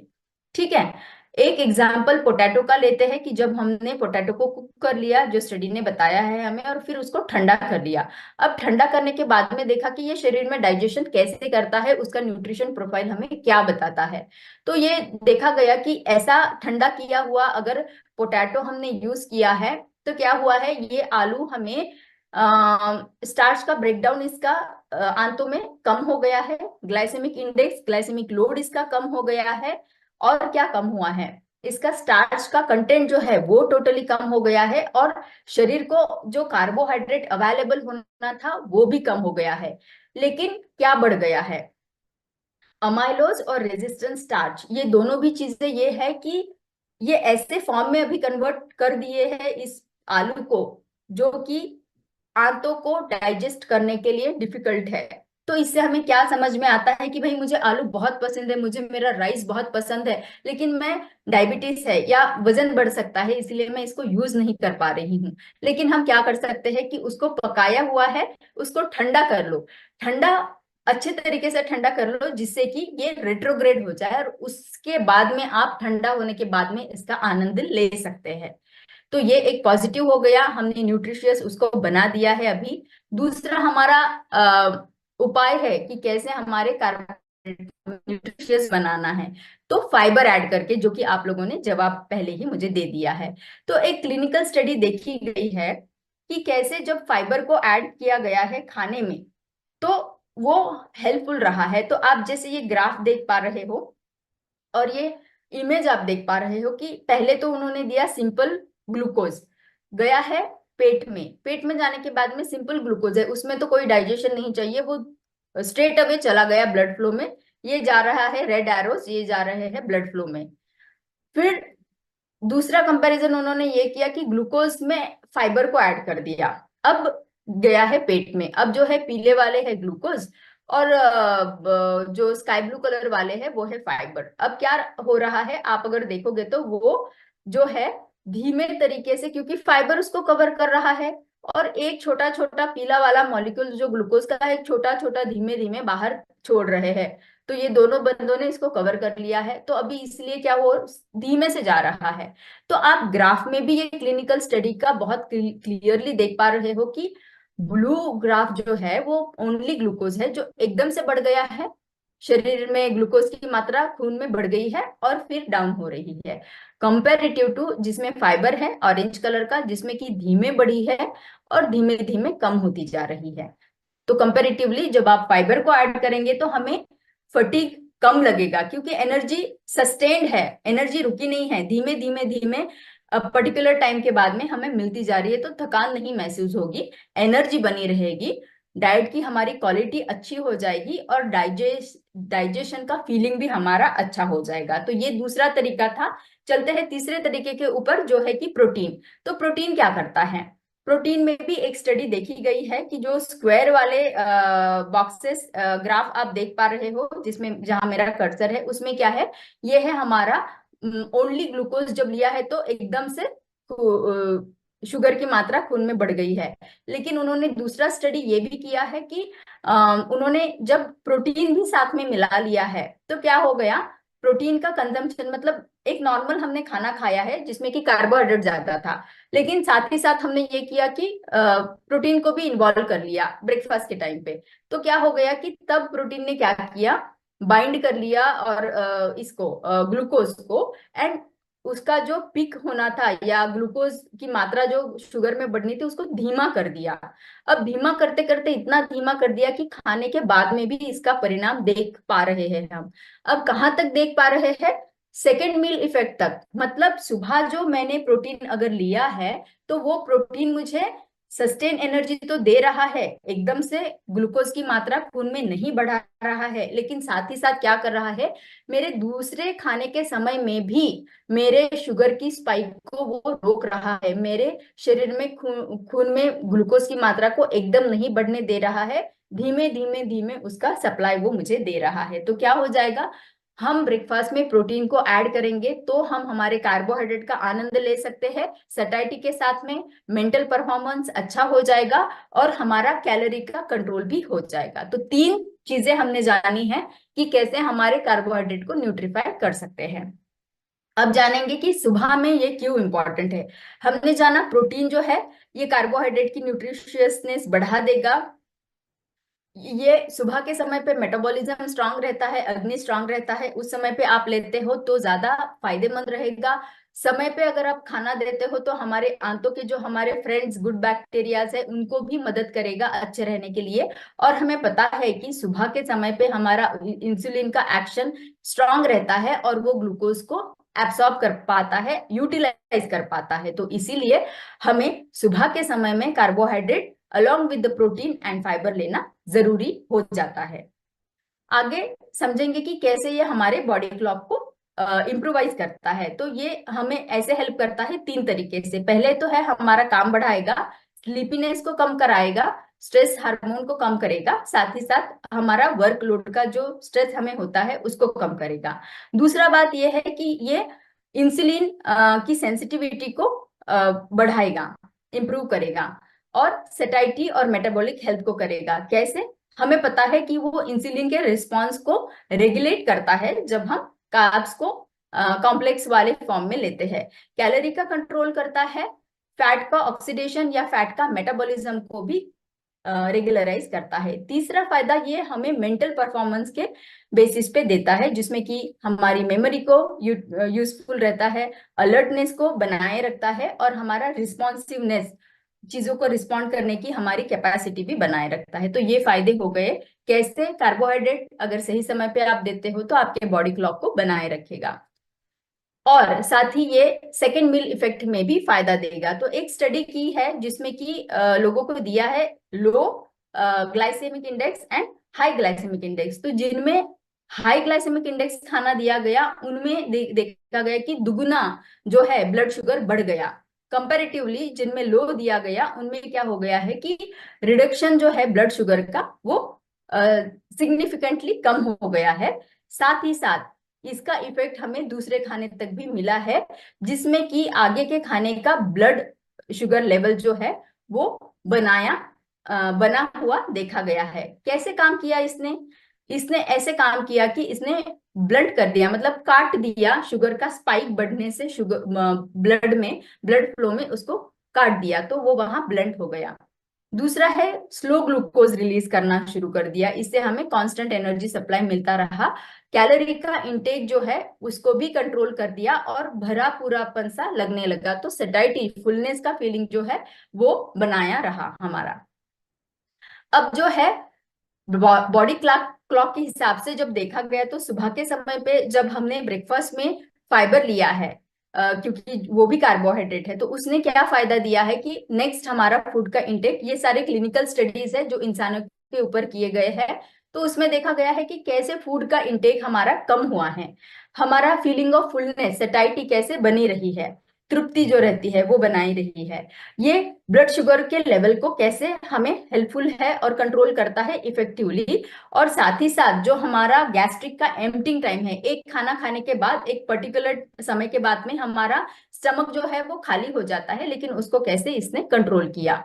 ठीक है, एक एग्जाम्पल पोटैटो का लेते हैं कि जब हमने पोटैटो को कुक कर लिया, जो स्टडी ने बताया है हमें, और फिर उसको ठंडा कर लिया। अब ठंडा करने के बाद में देखा कि ये शरीर में डाइजेशन कैसे करता है, उसका न्यूट्रिशन प्रोफाइल हमें क्या बताता है। तो ये देखा गया कि ऐसा ठंडा किया हुआ अगर पोटैटो हमने यूज किया है तो क्या हुआ है, ये आलू हमें स्टार्च का ब्रेकडाउन इसका आंतों में कम हो गया है, ग्लाइसेमिक इंडेक्स, ग्लाइसेमिक लोड इसका कम हो गया है। और क्या कम हुआ है, इसका स्टार्च का कंटेंट जो है वो टोटली कम हो गया है, और शरीर को जो कार्बोहाइड्रेट अवेलेबल होना था वो भी कम हो गया है। लेकिन क्या बढ़ गया है, अमाइलोज और रेजिस्टेंस स्टार्च, ये दोनों भी चीजें ये है कि ये ऐसे फॉर्म में अभी कन्वर्ट कर दिए हैं इस आलू को, जो कि आंतों को डाइजेस्ट करने के लिए डिफिकल्ट है। तो इससे हमें क्या समझ में आता है कि भाई मुझे आलू बहुत पसंद है, मुझे मेरा राइस बहुत पसंद है, लेकिन मैं डायबिटीज है या वजन बढ़ सकता है इसलिए मैं इसको यूज नहीं कर पा रही हूँ। लेकिन हम क्या कर सकते हैं कि उसको पकाया हुआ है, उसको ठंडा कर लो, ठंडा अच्छे तरीके से ठंडा कर लो जिससे कि ये रेट्रोग्रेड हो जाए, और उसके बाद में आप ठंडा होने के बाद में इसका आनंद ले सकते हैं। तो ये एक पॉजिटिव हो गया, हमने न्यूट्रिशियस उसको बना दिया है अभी। दूसरा हमारा उपाय है कि कैसे हमारे कार्बोहाइड्रेट न्यूट्रिशियस बनाना है, तो फाइबर ऐड करके, जो कि आप लोगों ने जवाब पहले ही मुझे दे दिया है। तो एक क्लिनिकल स्टडी देखी गई है कि कैसे जब फाइबर को ऐड किया गया है खाने में तो वो हेल्पफुल रहा है। तो आप जैसे ये ग्राफ देख पा रहे हो और ये इमेज आप देख पा रहे हो कि पहले तो उन्होंने दिया सिंपल ग्लूकोज, गया है पेट में, पेट में जाने के बाद में सिंपल ग्लूकोज है, उसमें तो कोई डाइजेशन नहीं चाहिए, वो स्ट्रेट अवे चला गया ब्लड फ्लो में। ये जा रहा है रेड एरोस, ये जा रहे हैं ब्लड फ्लो में। फिर दूसरा कंपैरिजन उन्होंने ये किया कि ग्लूकोज में फाइबर को ऐड कर दिया, अब गया है पेट में। अब जो है पीले वाले है ग्लूकोज और जो स्काई ब्लू कलर वाले हैं वो है फाइबर। अब क्या हो रहा है, आप अगर देखोगे तो वो जो है धीमे तरीके से, क्योंकि फाइबर उसको कवर कर रहा है, और एक छोटा छोटा पीला वाला मॉलिक्यूल जो ग्लूकोज का है, एक छोटा छोटा धीमे धीमे बाहर छोड़ रहे हैं। तो ये दोनों बंदों ने इसको कवर कर लिया है, तो अभी इसलिए क्या वो धीमे से जा रहा है। तो आप ग्राफ में भी ये क्लिनिकल स्टडी का बहुत क्लियरली देख पा रहे हो कि ब्लू ग्राफ जो है वो ओनली ग्लूकोज है जो एकदम से बढ़ गया है, शरीर में ग्लूकोज की मात्रा खून में बढ़ गई है और फिर डाउन हो रही है, कंपेरेटिव टू जिसमें फाइबर है ऑरेंज कलर का, जिसमें कि धीमे बढ़ी है और धीमे धीमे कम होती जा रही है। तो कंपेरेटिवली जब आप फाइबर को ऐड करेंगे तो हमें फटीग कम लगेगा, क्योंकि एनर्जी सस्टेन्ड है, एनर्जी रुकी नहीं है, धीमे धीमे धीमे पर्टिकुलर टाइम के बाद में हमें मिलती जा रही है, तो थकान नहीं महसूस होगी, एनर्जी बनी रहेगी, डाइट की हमारी क्वालिटी अच्छी हो जाएगी और डाइजेशन का फीलिंग भी हमारा अच्छा हो जाएगा। तो ये दूसरा तरीका था। चलते हैं तीसरे तरीके के ऊपर, जो है कि प्रोटीन। तो प्रोटीन क्या करता है? प्रोटीन में भी एक स्टडी देखी गई है कि जो स्क्वायर वाले बॉक्सेस ग्राफ आप देख पा रहे हो, जिसमें जहां मेरा कर्सर है, उसमें क्या है, ये है हमारा ओनली ग्लूकोज जब लिया है तो एकदम से शुगर की मात्रा खून में बढ़ गई है। लेकिन उन्होंने दूसरा स्टडी ये भी किया है कि उन्होंने जब प्रोटीन भी साथ में मिला लिया है तो क्या हो गया, प्रोटीन का कंजम्पशन, मतलब एक नॉर्मल हमने खाना खाया है जिसमें कि कार्बोहाइड्रेट ज्यादा था, लेकिन साथ ही साथ हमने ये किया कि प्रोटीन को भी इन्वॉल्व कर लिया ब्रेकफास्ट के टाइम पे। तो क्या हो गया कि तब प्रोटीन ने क्या किया, बाइंड कर लिया और इसको ग्लूकोज को, एंड उसका जो पिक होना था या ग्लूकोज की मात्रा जो शुगर में बढ़नी थी उसको धीमा कर दिया। अब धीमा करते करते इतना धीमा कर दिया कि खाने के बाद में भी इसका परिणाम देख पा रहे हैं हम। अब कहाँ तक देख पा रहे हैं? सेकेंड मील इफेक्ट तक। मतलब सुबह जो मैंने प्रोटीन अगर लिया है तो वो प्रोटीन मुझे सस्टेन एनर्जी तो दे रहा है, एकदम से ग्लूकोज की मात्रा खून में नहीं बढ़ा रहा है, लेकिन साथ ही साथ क्या कर रहा है, मेरे दूसरे खाने के समय में भी मेरे शुगर की स्पाइक को वो रोक रहा है, मेरे शरीर में खून में ग्लूकोज की मात्रा को एकदम नहीं बढ़ने दे रहा है, धीमे धीमे धीमे उसका सप्लाई वो मुझे दे रहा है। तो क्या हो जाएगा, हम ब्रेकफास्ट में प्रोटीन को ऐड करेंगे तो हम हमारे कार्बोहाइड्रेट का आनंद ले सकते हैं सैटिस्फैक्शन के साथ में, मेंटल परफॉर्मेंस अच्छा हो जाएगा और हमारा कैलोरी का कंट्रोल भी हो जाएगा। तो तीन चीजें हमने जानी है कि कैसे हमारे कार्बोहाइड्रेट को न्यूट्रीफाई कर सकते हैं। अब जानेंगे कि सुबह में ये क्यों इंपॉर्टेंट है। हमने जाना प्रोटीन जो है ये कार्बोहाइड्रेट की न्यूट्रिशियसनेस बढ़ा देगा, ये सुबह के समय पे मेटाबॉलिज्म स्ट्रांग रहता है, अग्नि स्ट्रांग रहता है, उस समय पे आप लेते हो तो ज्यादा फायदेमंद रहेगा। समय पे अगर आप खाना देते हो तो हमारे आंतों के जो हमारे फ्रेंड्स गुड बैक्टीरियाज है उनको भी मदद करेगा अच्छे रहने के लिए। और हमें पता है कि सुबह के समय पे हमारा इंसुलिन का एक्शन स्ट्रांग रहता है और वो ग्लूकोज को एब्सॉर्ब कर पाता है, यूटिलाइज कर पाता है। तो इसीलिए हमें सुबह के समय में carbohydrate along with the protein and fibre लेना जरूरी हो जाता है। आगे समझेंगे कि कैसे ये हमारे बॉडी क्लॉक को इम्प्रोवाइज करता है। तो ये हमें ऐसे हेल्प करता है तीन तरीके से। पहले तो है हमारा काम बढ़ाएगा, स्लीपीनेस को कम कराएगा, स्ट्रेस हार्मोन को कम करेगा, साथ ही साथ हमारा वर्कलोड का जो स्ट्रेस हमें होता है उसको कम करेगा। दूसरा बात यह है कि ये इंसुलिन की सेंसिटिविटी को बढ़ाएगा, इम्प्रूव करेगा, और सेटाइटी और मेटाबॉलिक हेल्थ को करेगा। कैसे? हमें पता है कि वो इंसुलिन के रिस्पॉन्स को रेगुलेट करता है जब हम कार्ब्स को कॉम्प्लेक्स वाले फॉर्म में लेते हैं, कैलोरी का कंट्रोल करता है, फैट का ऑक्सीडेशन या फैट का मेटाबॉलिज्म को भी रेगुलराइज करता है। तीसरा फायदा ये हमें मेंटल परफॉर्मेंस के बेसिस पे देता है, जिसमें कि हमारी मेमोरी को यूजफुल रहता है, अलर्टनेस को बनाए रखता है और हमारा रिस्पॉन्सिवनेस, चीजों को रिस्पॉन्ड करने की हमारी कैपेसिटी भी बनाए रखता है। तो ये फायदे हो गए। कैसे? कार्बोहाइड्रेट अगर सही समय पे आप देते हो तो आपके बॉडी क्लॉक को बनाए रखेगा, और साथ ही ये सेकेंड मील इफेक्ट में भी फायदा देगा। तो एक स्टडी की है जिसमें कि लोगों को दिया है low glycemic index and high glycemic index. तो जिनमें हाई ग्लाइसेमिक इंडेक्स खाना दिया गया उनमें देखा गया कि दुगुना जो है ब्लड शुगर बढ़ गया, कंपैरेटिवली जिनमें लो दिया गया उनमें क्या हो गया है कि रिडक्शन जो है ब्लड शुगर का वो सिग्निफिकेंटली कम हो गया है। साथ ही साथ इसका इफेक्ट हमें दूसरे खाने तक भी मिला है, जिसमें कि आगे के खाने का ब्लड शुगर लेवल जो है वो बना हुआ देखा गया है। कैसे काम किया इसने? इसने ऐसे काम किया कि इसने ब्लड कर दिया, मतलब काट दिया शुगर का स्पाइक बढ़ने से, शुगर ब्लड फ्लो में उसको काट दिया, तो वो वहां ब्लंट हो गया। दूसरा है स्लो ग्लूकोज रिलीज करना शुरू कर दिया, इससे हमें कांस्टेंट एनर्जी सप्लाई मिलता रहा। कैलोरी का इंटेक जो है उसको भी कंट्रोल कर दिया और भरा पूरापन सा लगने लगा, तो सेटाइटी फुलनेस का फीलिंग जो है वो बनाया रहा हमारा। अब जो है बॉडी क्लॉक क्लॉक के हिसाब से जब देखा गया, तो सुबह के समय पे जब हमने ब्रेकफास्ट में फाइबर लिया है, क्योंकि वो भी कार्बोहाइड्रेट है, तो उसने क्या फायदा दिया है कि नेक्स्ट हमारा फूड का इंटेक, ये सारे क्लिनिकल स्टडीज है जो इंसानों के ऊपर किए गए हैं, तो उसमें देखा गया है कि कैसे फूड का इंटेक हमारा कम हुआ है, हमारा फीलिंग ऑफ फुलनेस सेटाइटी कैसे बनी रही है, तृप्ति जो रहती है वो बनाई रही है, ये ब्लड शुगर के लेवल को कैसे हमें हेल्पफुल है और कंट्रोल करता है इफेक्टिवली। और साथ ही साथ जो हमारा गैस्ट्रिक का एम्पटिंग टाइम है, एक खाना खाने के बाद एक पर्टिकुलर समय के बाद में हमारा स्टमक जो है वो खाली हो जाता है, लेकिन उसको कैसे इसने कंट्रोल किया।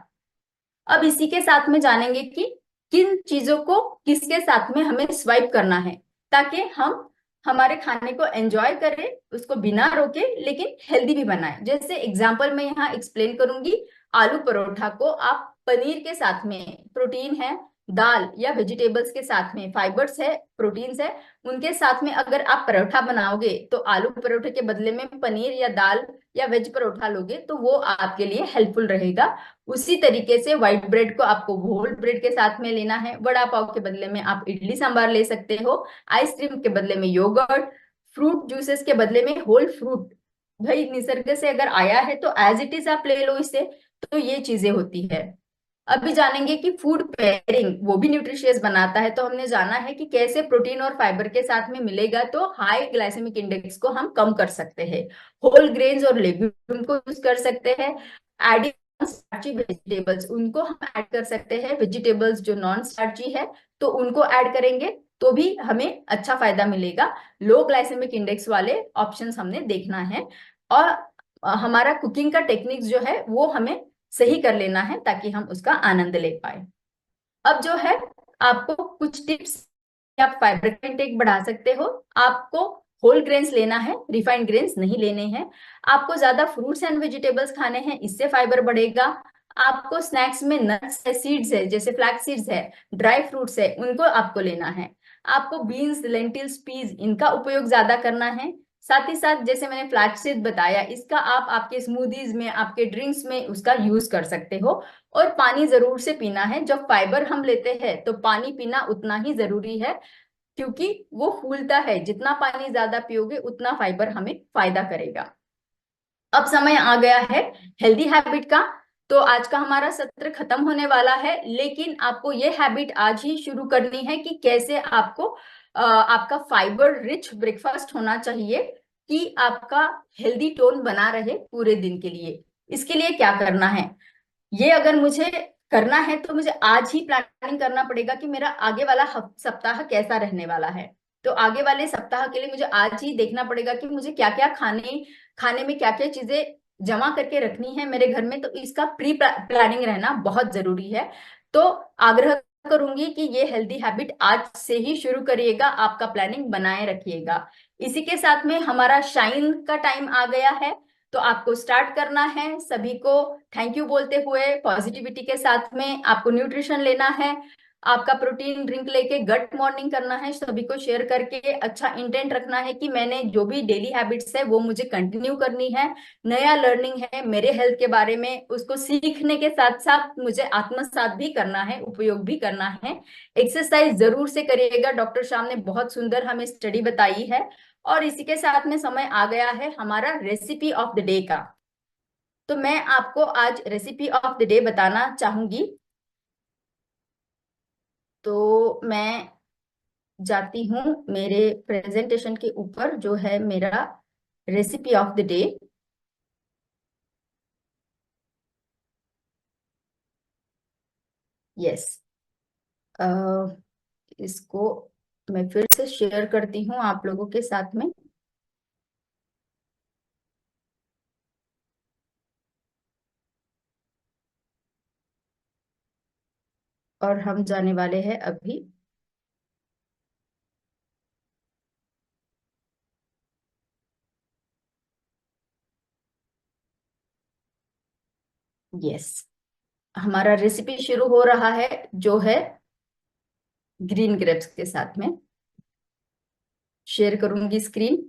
अब इसी के साथ में जानेंगे कि किन चीजों को किसके साथ में हमें स्वाइप करना है, ताकि हम हमारे खाने को एंजॉय करें, उसको बिना रोके लेकिन हेल्दी भी बनाएं। जैसे एग्जांपल मैं यहाँ एक्सप्लेन करूंगी, आलू परोठा को आप पनीर के साथ में, प्रोटीन है, दाल या वेजिटेबल्स के साथ में फाइबर्स है, प्रोटीन्स है, उनके साथ में अगर आप परोठा बनाओगे तो आलू परोठे के बदले में पनीर या दाल या वेज परोठा लोगे तो वो आपके लिए हेल्पफुल रहेगा। उसी तरीके से व्हाइट ब्रेड को आपको होल ब्रेड के साथ में लेना है, वड़ा पाव के बदले में आप इडली सांबार ले सकते हो, आइसक्रीम के बदले में योगर्ट, फ्रूट जूसेस के बदले में होल फ्रूट, भाई निसर्ग से अगर आया है तो एज इट इज आप ले लो इसे। तो ये चीजें होती है। अभी जानेंगे कि फूड पेयरिंग वो भी न्यूट्रिशियस बनाता है, तो हमने जाना है कि कैसे प्रोटीन और फाइबर के साथ में मिलेगा तो हाई ग्लाइसेमिक इंडेक्स को हम कम कर सकते हैं। होल ग्रेन्स और लेग्यूम को यूज कर सकते हैं, एडिंग स्टार्ची वेजिटेबल्स उनको हम ऐड कर सकते हैं, वेजिटेबल्स जो नॉन स्टार्ची है तो उनको ऐड करेंगे तो भी हमें अच्छा फायदा मिलेगा। लो ग्लाइसेमिक इंडेक्स वाले ऑप्शंस हमने देखना है, और हमारा कुकिंग का टेक्निक्स जो है वो हमें सही कर लेना है ताकि हम उसका आनंद ले पाए। अब जो है आपको कुछ टिप्स, आप फाइबर का इंटेक बढ़ा सकते हो। आपको होल ग्रेन्स लेना है, रिफाइंड ग्रेन्स नहीं लेने हैं। आपको ज्यादा फ्रूट्स एंड वेजिटेबल्स खाने हैं, इससे फाइबर बढ़ेगा। आपको स्नैक्स में नट्स है, सीड्स है, जैसे फ्लैक्स सीड्स है, ड्राई फ्रूट्स है, उनको आपको लेना है। आपको बीन्स, लेंटिल्स, पीज इनका उपयोग ज्यादा करना है। साथ ही साथ जैसे मैंने फ्लैक्स सीड बताया, इसका आप आपके स्मूदीज में, आपके ड्रिंक्स में उसका यूज कर सकते हो। और पानी जरूर से पीना है, जब फाइबर हम लेते हैं तो पानी पीना उतना ही जरूरी है, क्योंकि वो फूलता है, जितना पानी ज्यादा पियोगे उतना फाइबर हमें फायदा करेगा। अब समय आ गया है हेल्दी हैबिट का। तो आज का हमारा सत्र खत्म होने वाला है, लेकिन आपको ये हैबिट आज ही शुरू करनी है कि कैसे आपको आपका फाइबर रिच ब्रेकफास्ट होना चाहिए कि आपका हेल्दी टोन बना रहे पूरे दिन के लिए। इसके लिए क्या करना है, ये अगर मुझे करना है तो मुझे आज ही प्लानिंग करना पड़ेगा कि मेरा आगे वाला सप्ताह कैसा रहने वाला है। तो आगे वाले सप्ताह के लिए मुझे आज ही देखना पड़ेगा कि मुझे क्या क्या खाने खाने में क्या क्या चीजें जमा करके रखनी है मेरे घर में, तो इसका प्री प्लानिंग रहना बहुत जरूरी है। तो आग्रह करूंगी कि ये हेल्दी हैबिट आज से ही शुरू करिएगा, आपका प्लानिंग बनाए रखिएगा। इसी के साथ में हमारा शाइन का टाइम आ गया है, तो आपको स्टार्ट करना है। सभी को थैंक यू बोलते हुए पॉजिटिविटी के साथ में आपको न्यूट्रिशन लेना है, आपका प्रोटीन ड्रिंक लेके गट मॉर्निंग करना है, सभी को शेयर करके अच्छा इंटेंट रखना है कि मैंने जो भी डेली हैबिट्स है वो मुझे कंटिन्यू करनी है। नया लर्निंग है मेरे हेल्थ के बारे में, उसको सीखने के साथ साथ मुझे आत्मसात भी करना है, उपयोग भी करना है। एक्सरसाइज जरूर से करिएगा, डॉक्टर श्याम ने बहुत सुंदर हमें स्टडी बताई है। और इसी के साथ में समय आ गया है हमारा रेसिपी ऑफ द डे का। तो मैं आपको आज रेसिपी ऑफ द डे बताना चाहूंगी। तो मैं जाती हूँ मेरे प्रेजेंटेशन के ऊपर, जो है मेरा recipe of the day. Yes, इसको मैं फिर से शेयर करती हूँ आप लोगों के साथ में। और हम जाने वाले हैं अभी यस, हमारा रेसिपी शुरू हो रहा है जो है ग्रीन ग्रेप्स के साथ में। शेयर करूंगी स्क्रीन।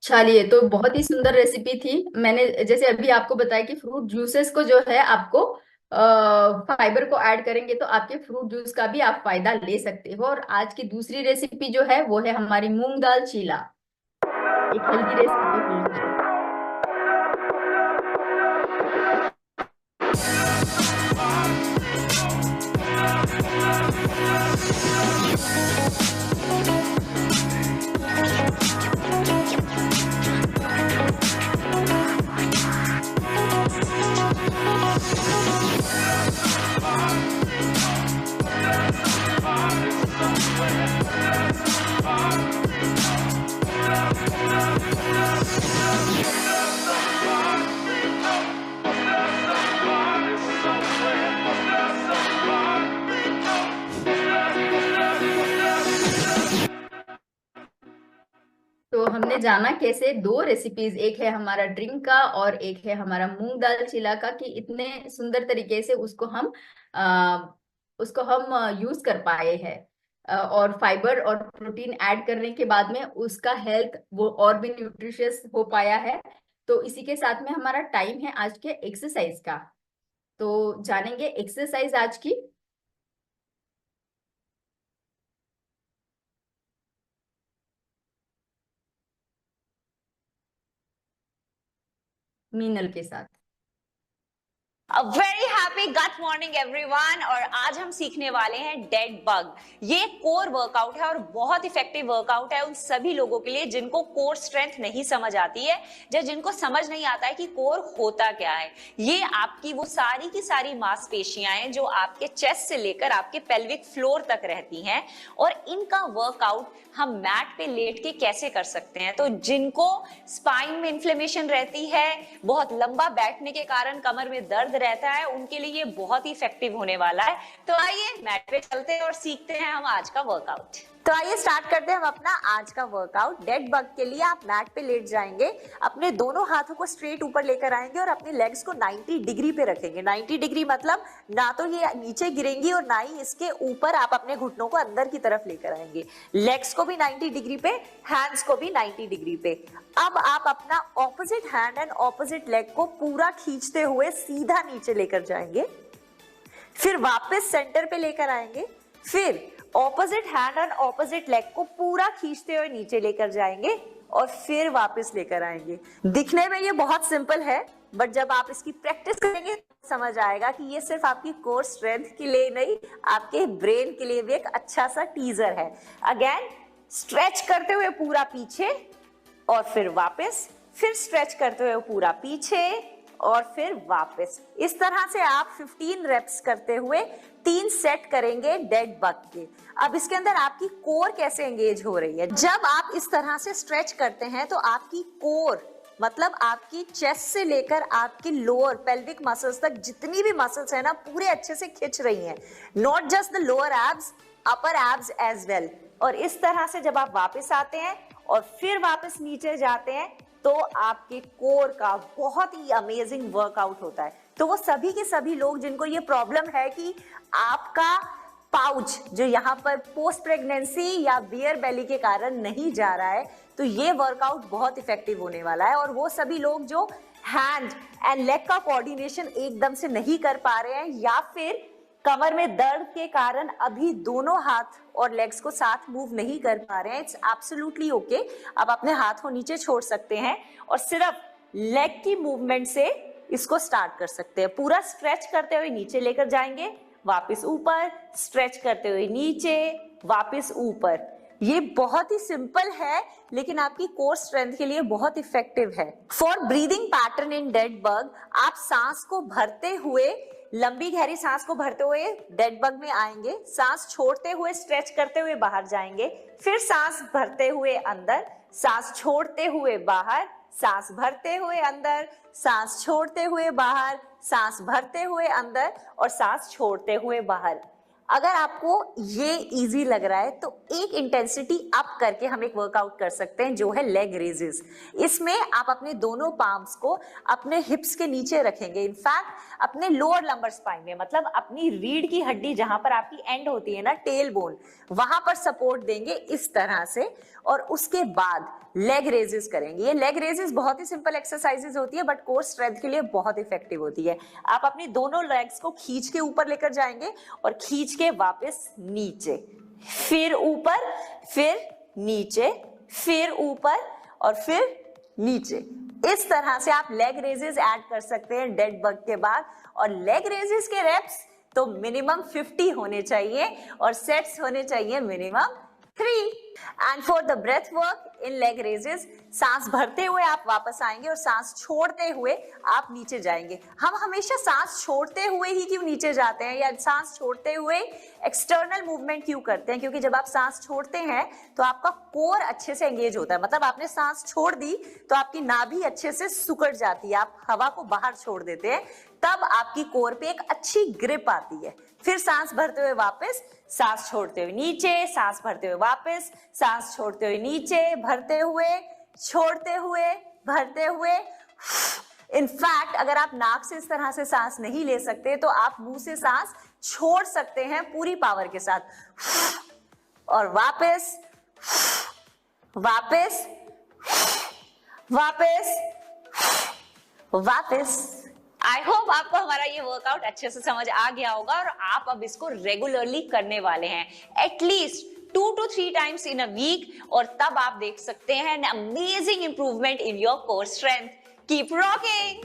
चलिए, तो बहुत ही सुंदर रेसिपी थी। मैंने जैसे अभी आपको बताया कि फ्रूट जूसेस को जो है आपको फाइबर को ऐड करेंगे तो आपके फ्रूट जूस का भी आप फायदा ले सकते हो। और आज की दूसरी रेसिपी जो है वो है हमारी मूंग दाल चीला, एक हेल्दी रेसिपी फिर से। तो हमने जाना कैसे दो रेसिपीज, एक है हमारा ड्रिंक का और एक है हमारा मूंग दाल चिला का, कि इतने सुंदर तरीके से उसको हम यूज कर पाए हैं। और फाइबर और प्रोटीन ऐड करने के बाद में उसका हेल्थ वो और भी न्यूट्रिशियस हो पाया है। तो इसी के साथ में हमारा टाइम है आज के एक्सरसाइज का। तो जानेंगे एक्सरसाइज आज की मीनल के साथ। A very happy gut morning everyone। और आज हम सीखने वाले हैं डेड बग। ये कोर वर्कआउट है और बहुत इफेक्टिव वर्कआउट है उन सभी लोगों के लिए जिनको कोर स्ट्रेंथ नहीं समझ आती है, या जिनको समझ नहीं आता है कि कोर होता क्या है। ये आपकी वो सारी की सारी मांसपेशियां हैं जो आपके चेस्ट से लेकर आपके पेल्विक फ्लोर तक रहती हैं, और इनका वर्कआउट हम मैट पे लेट के कैसे कर सकते हैं। तो जिनको स्पाइन में इन्फ्लेमेशन रहती है, बहुत लंबा बैठने के कारण कमर में दर्द रहता है, उनके लिए ये बहुत ही इफेक्टिव होने वाला है। तो आइए मैट पे चलते हैं और सीखते हैं हम आज का वर्कआउट। तो आइए स्टार्ट करते हैं हम अपना आज का वर्कआउट। डेड बग के लिए आप मैट पे लेट जाएंगे, अपने दोनों हाथों को स्ट्रेट ऊपर लेकर आएंगे और अपने लेग्स को 90 डिग्री पे रखेंगे। 90 डिग्री मतलब ना तो ये नीचे गिरेंगी और ना ही इसके ऊपर आप अपने घुटनों को अंदर की तरफ लेकर आएंगे। लेग्स को भी 90 डिग्री पे, हैंड्स को भी 90 डिग्री पे। अब आप अपना opposite hand and opposite leg को पूरा खींचते हुए सीधा नीचे लेकर जाएंगे, फिर वापस सेंटर पे लेकर आएंगे, फिर opposite hand and opposite leg को पूरा खींचते हुए नीचे लेकर जाएंगे और फिर वापस लेकर आएंगे। दिखने में ये बहुत सिंपल है, बट जब आप इसकी प्रैक्टिस करेंगे तो समझ आएगा कि ये सिर्फ आपकी कोर स्ट्रेंथ के लिए नहीं, आपके ब्रेन के लिए भी एक अच्छा सा टीजर है। अगेन स्ट्रेच करते हुए पूरा पीछे और फिर वापस, फिर स्ट्रेच करते हुए पूरा पीछे और फिर वापस। इस तरह से आप 15 रेप्स करते हुए 3 सेट करेंगे डेड बग के। अब इसके अंदर आपकी कोर कैसे एंगेज हो रही है। जब आप इस तरह से स्ट्रेच करते हैं तो आपकी कोर मतलब आपकी चेस्ट से लेकर आपकी लोअर पेल्विक मसल्स तक जितनी भी मसल्स है ना, पूरे अच्छे से खिंच रही हैं। Not just the lower abs, upper abs as well. और इस तरह से जब आप वापस आते हैं और फिर वापस नीचे जाते हैं तो आपके कोर का बहुत ही अमेजिंग वर्कआउट होता है। तो वो सभी के सभी लोग जिनको ये प्रॉब्लम है कि आपका पाउच जो यहाँ पर पोस्ट प्रेगनेंसी या बियर बेली के कारण नहीं जा रहा है, तो ये वर्कआउट बहुत इफेक्टिव होने वाला है। और वो सभी लोग जो हैंड एंड लेग का कोऑर्डिनेशन एकदम से नहीं कर पा रहे हैं, या फिर कमर में दर्द के कारण अभी दोनों हाथ और लेग्स को साथ मूव नहीं कर पा रहे हैं, इट्स एब्सोल्युटली ओके। आप अपने हाथ को नीचे छोड़ सकते हैं और सिर्फ लेग की मूवमेंट से इसको स्टार्ट कर सकते हैं। पूरा स्ट्रेच करते हुए नीचे लेकर जाएंगे, वापस ऊपर, स्ट्रेच करते हुए नीचे, वापस ऊपर। ये बहुत ही सिंपल है लेकिन आपकी कोर स्ट्रेंथ के लिए बहुत इफेक्टिव है। For breathing pattern in dead bug, आप सांस को भरते हुए, लंबी गहरी सांस को भरते हुए डेड बग में आएंगे, सांस छोड़ते हुए स्ट्रेच करते हुए बाहर जाएंगे, फिर सांस भरते हुए अंदर, सांस छोड़ते हुए बाहर, सांस भरते हुए अंदर, सांस छोड़ते हुए बाहर, सांस भरते हुए अंदर और सांस छोड़ते हुए बाहर। अगर आपको ये इजी लग रहा है तो एक इंटेंसिटी अप करके हम एक वर्कआउट कर सकते हैं जो है लेग रेजेस। इसमें आप अपने दोनों पाम्स को अपने हिप्स के नीचे रखेंगे, इनफैक्ट अपने लोअर लंबर स्पाइन में, मतलब अपनी रीढ़ की हड्डी जहां पर आपकी एंड होती है ना, टेल बोन, वहां पर सपोर्ट देंगे इस तरह से, और उसके बाद लेग रेजेस करेंगे। ये लेग रेजेस बहुत ही सिंपल एक्सरसाइजेस होती है बट कोर स्ट्रेंथ के लिए बहुत इफेक्टिव होती है। आप अपनी दोनों लेग्स को खींच के ऊपर लेकर जाएंगे और खींच के वापस नीचे, फिर ऊपर, फिर नीचे, फिर ऊपर और फिर नीचे। इस तरह से आप लेग रेजेस ऐड कर सकते हैं डेड बग के बाद। और लेग रेजेस के रेप्स तो मिनिमम 50 होने चाहिए और सेट्स होने चाहिए minimum 3। And for the breath work in leg raises, सांस भरते हुए आप वापस आएंगे और सांस छोड़ते हुए आप नीचे जाएंगे। हम हमेशा सांस छोड़ते हुए ही क्यों नीचे जाते हैं, या सांस छोड़ते हुए एक्सटर्नल मूवमेंट क्यों करते हैं? क्योंकि जब आप सांस छोड़ते हैं तो आपका कोर अच्छे से एंगेज होता है, मतलब आपने सांस छोड़ दी तो आपकी नाभि अच्छे से सिकुड़ जाती है, आप हवा को बाहर छोड़ देते हैं, तब आपकी कोर पे एक अच्छी ग्रिप आती है। फिर सांस भरते हुए वापस, सांस छोड़ते हुए नीचे, सांस भरते हुए वापस, सांस छोड़ते हुए नीचे, भरते हुए, छोड़ते हुए, भरते हुए। इनफैक्ट अगर आप नाक से इस तरह से सांस नहीं ले सकते तो आप मुंह से सांस छोड़ सकते हैं पूरी पावर के साथ, और वापस, वापस, वापस, वापस। आई होप आपको हमारा ये वर्कआउट अच्छे से समझ आ गया होगा और आप अब इसको रेगुलरली करने वाले हैं, at least 2 to 3 times in a week, और तब आप देख सकते हैं an amazing improvement in your core strength. Keep rocking!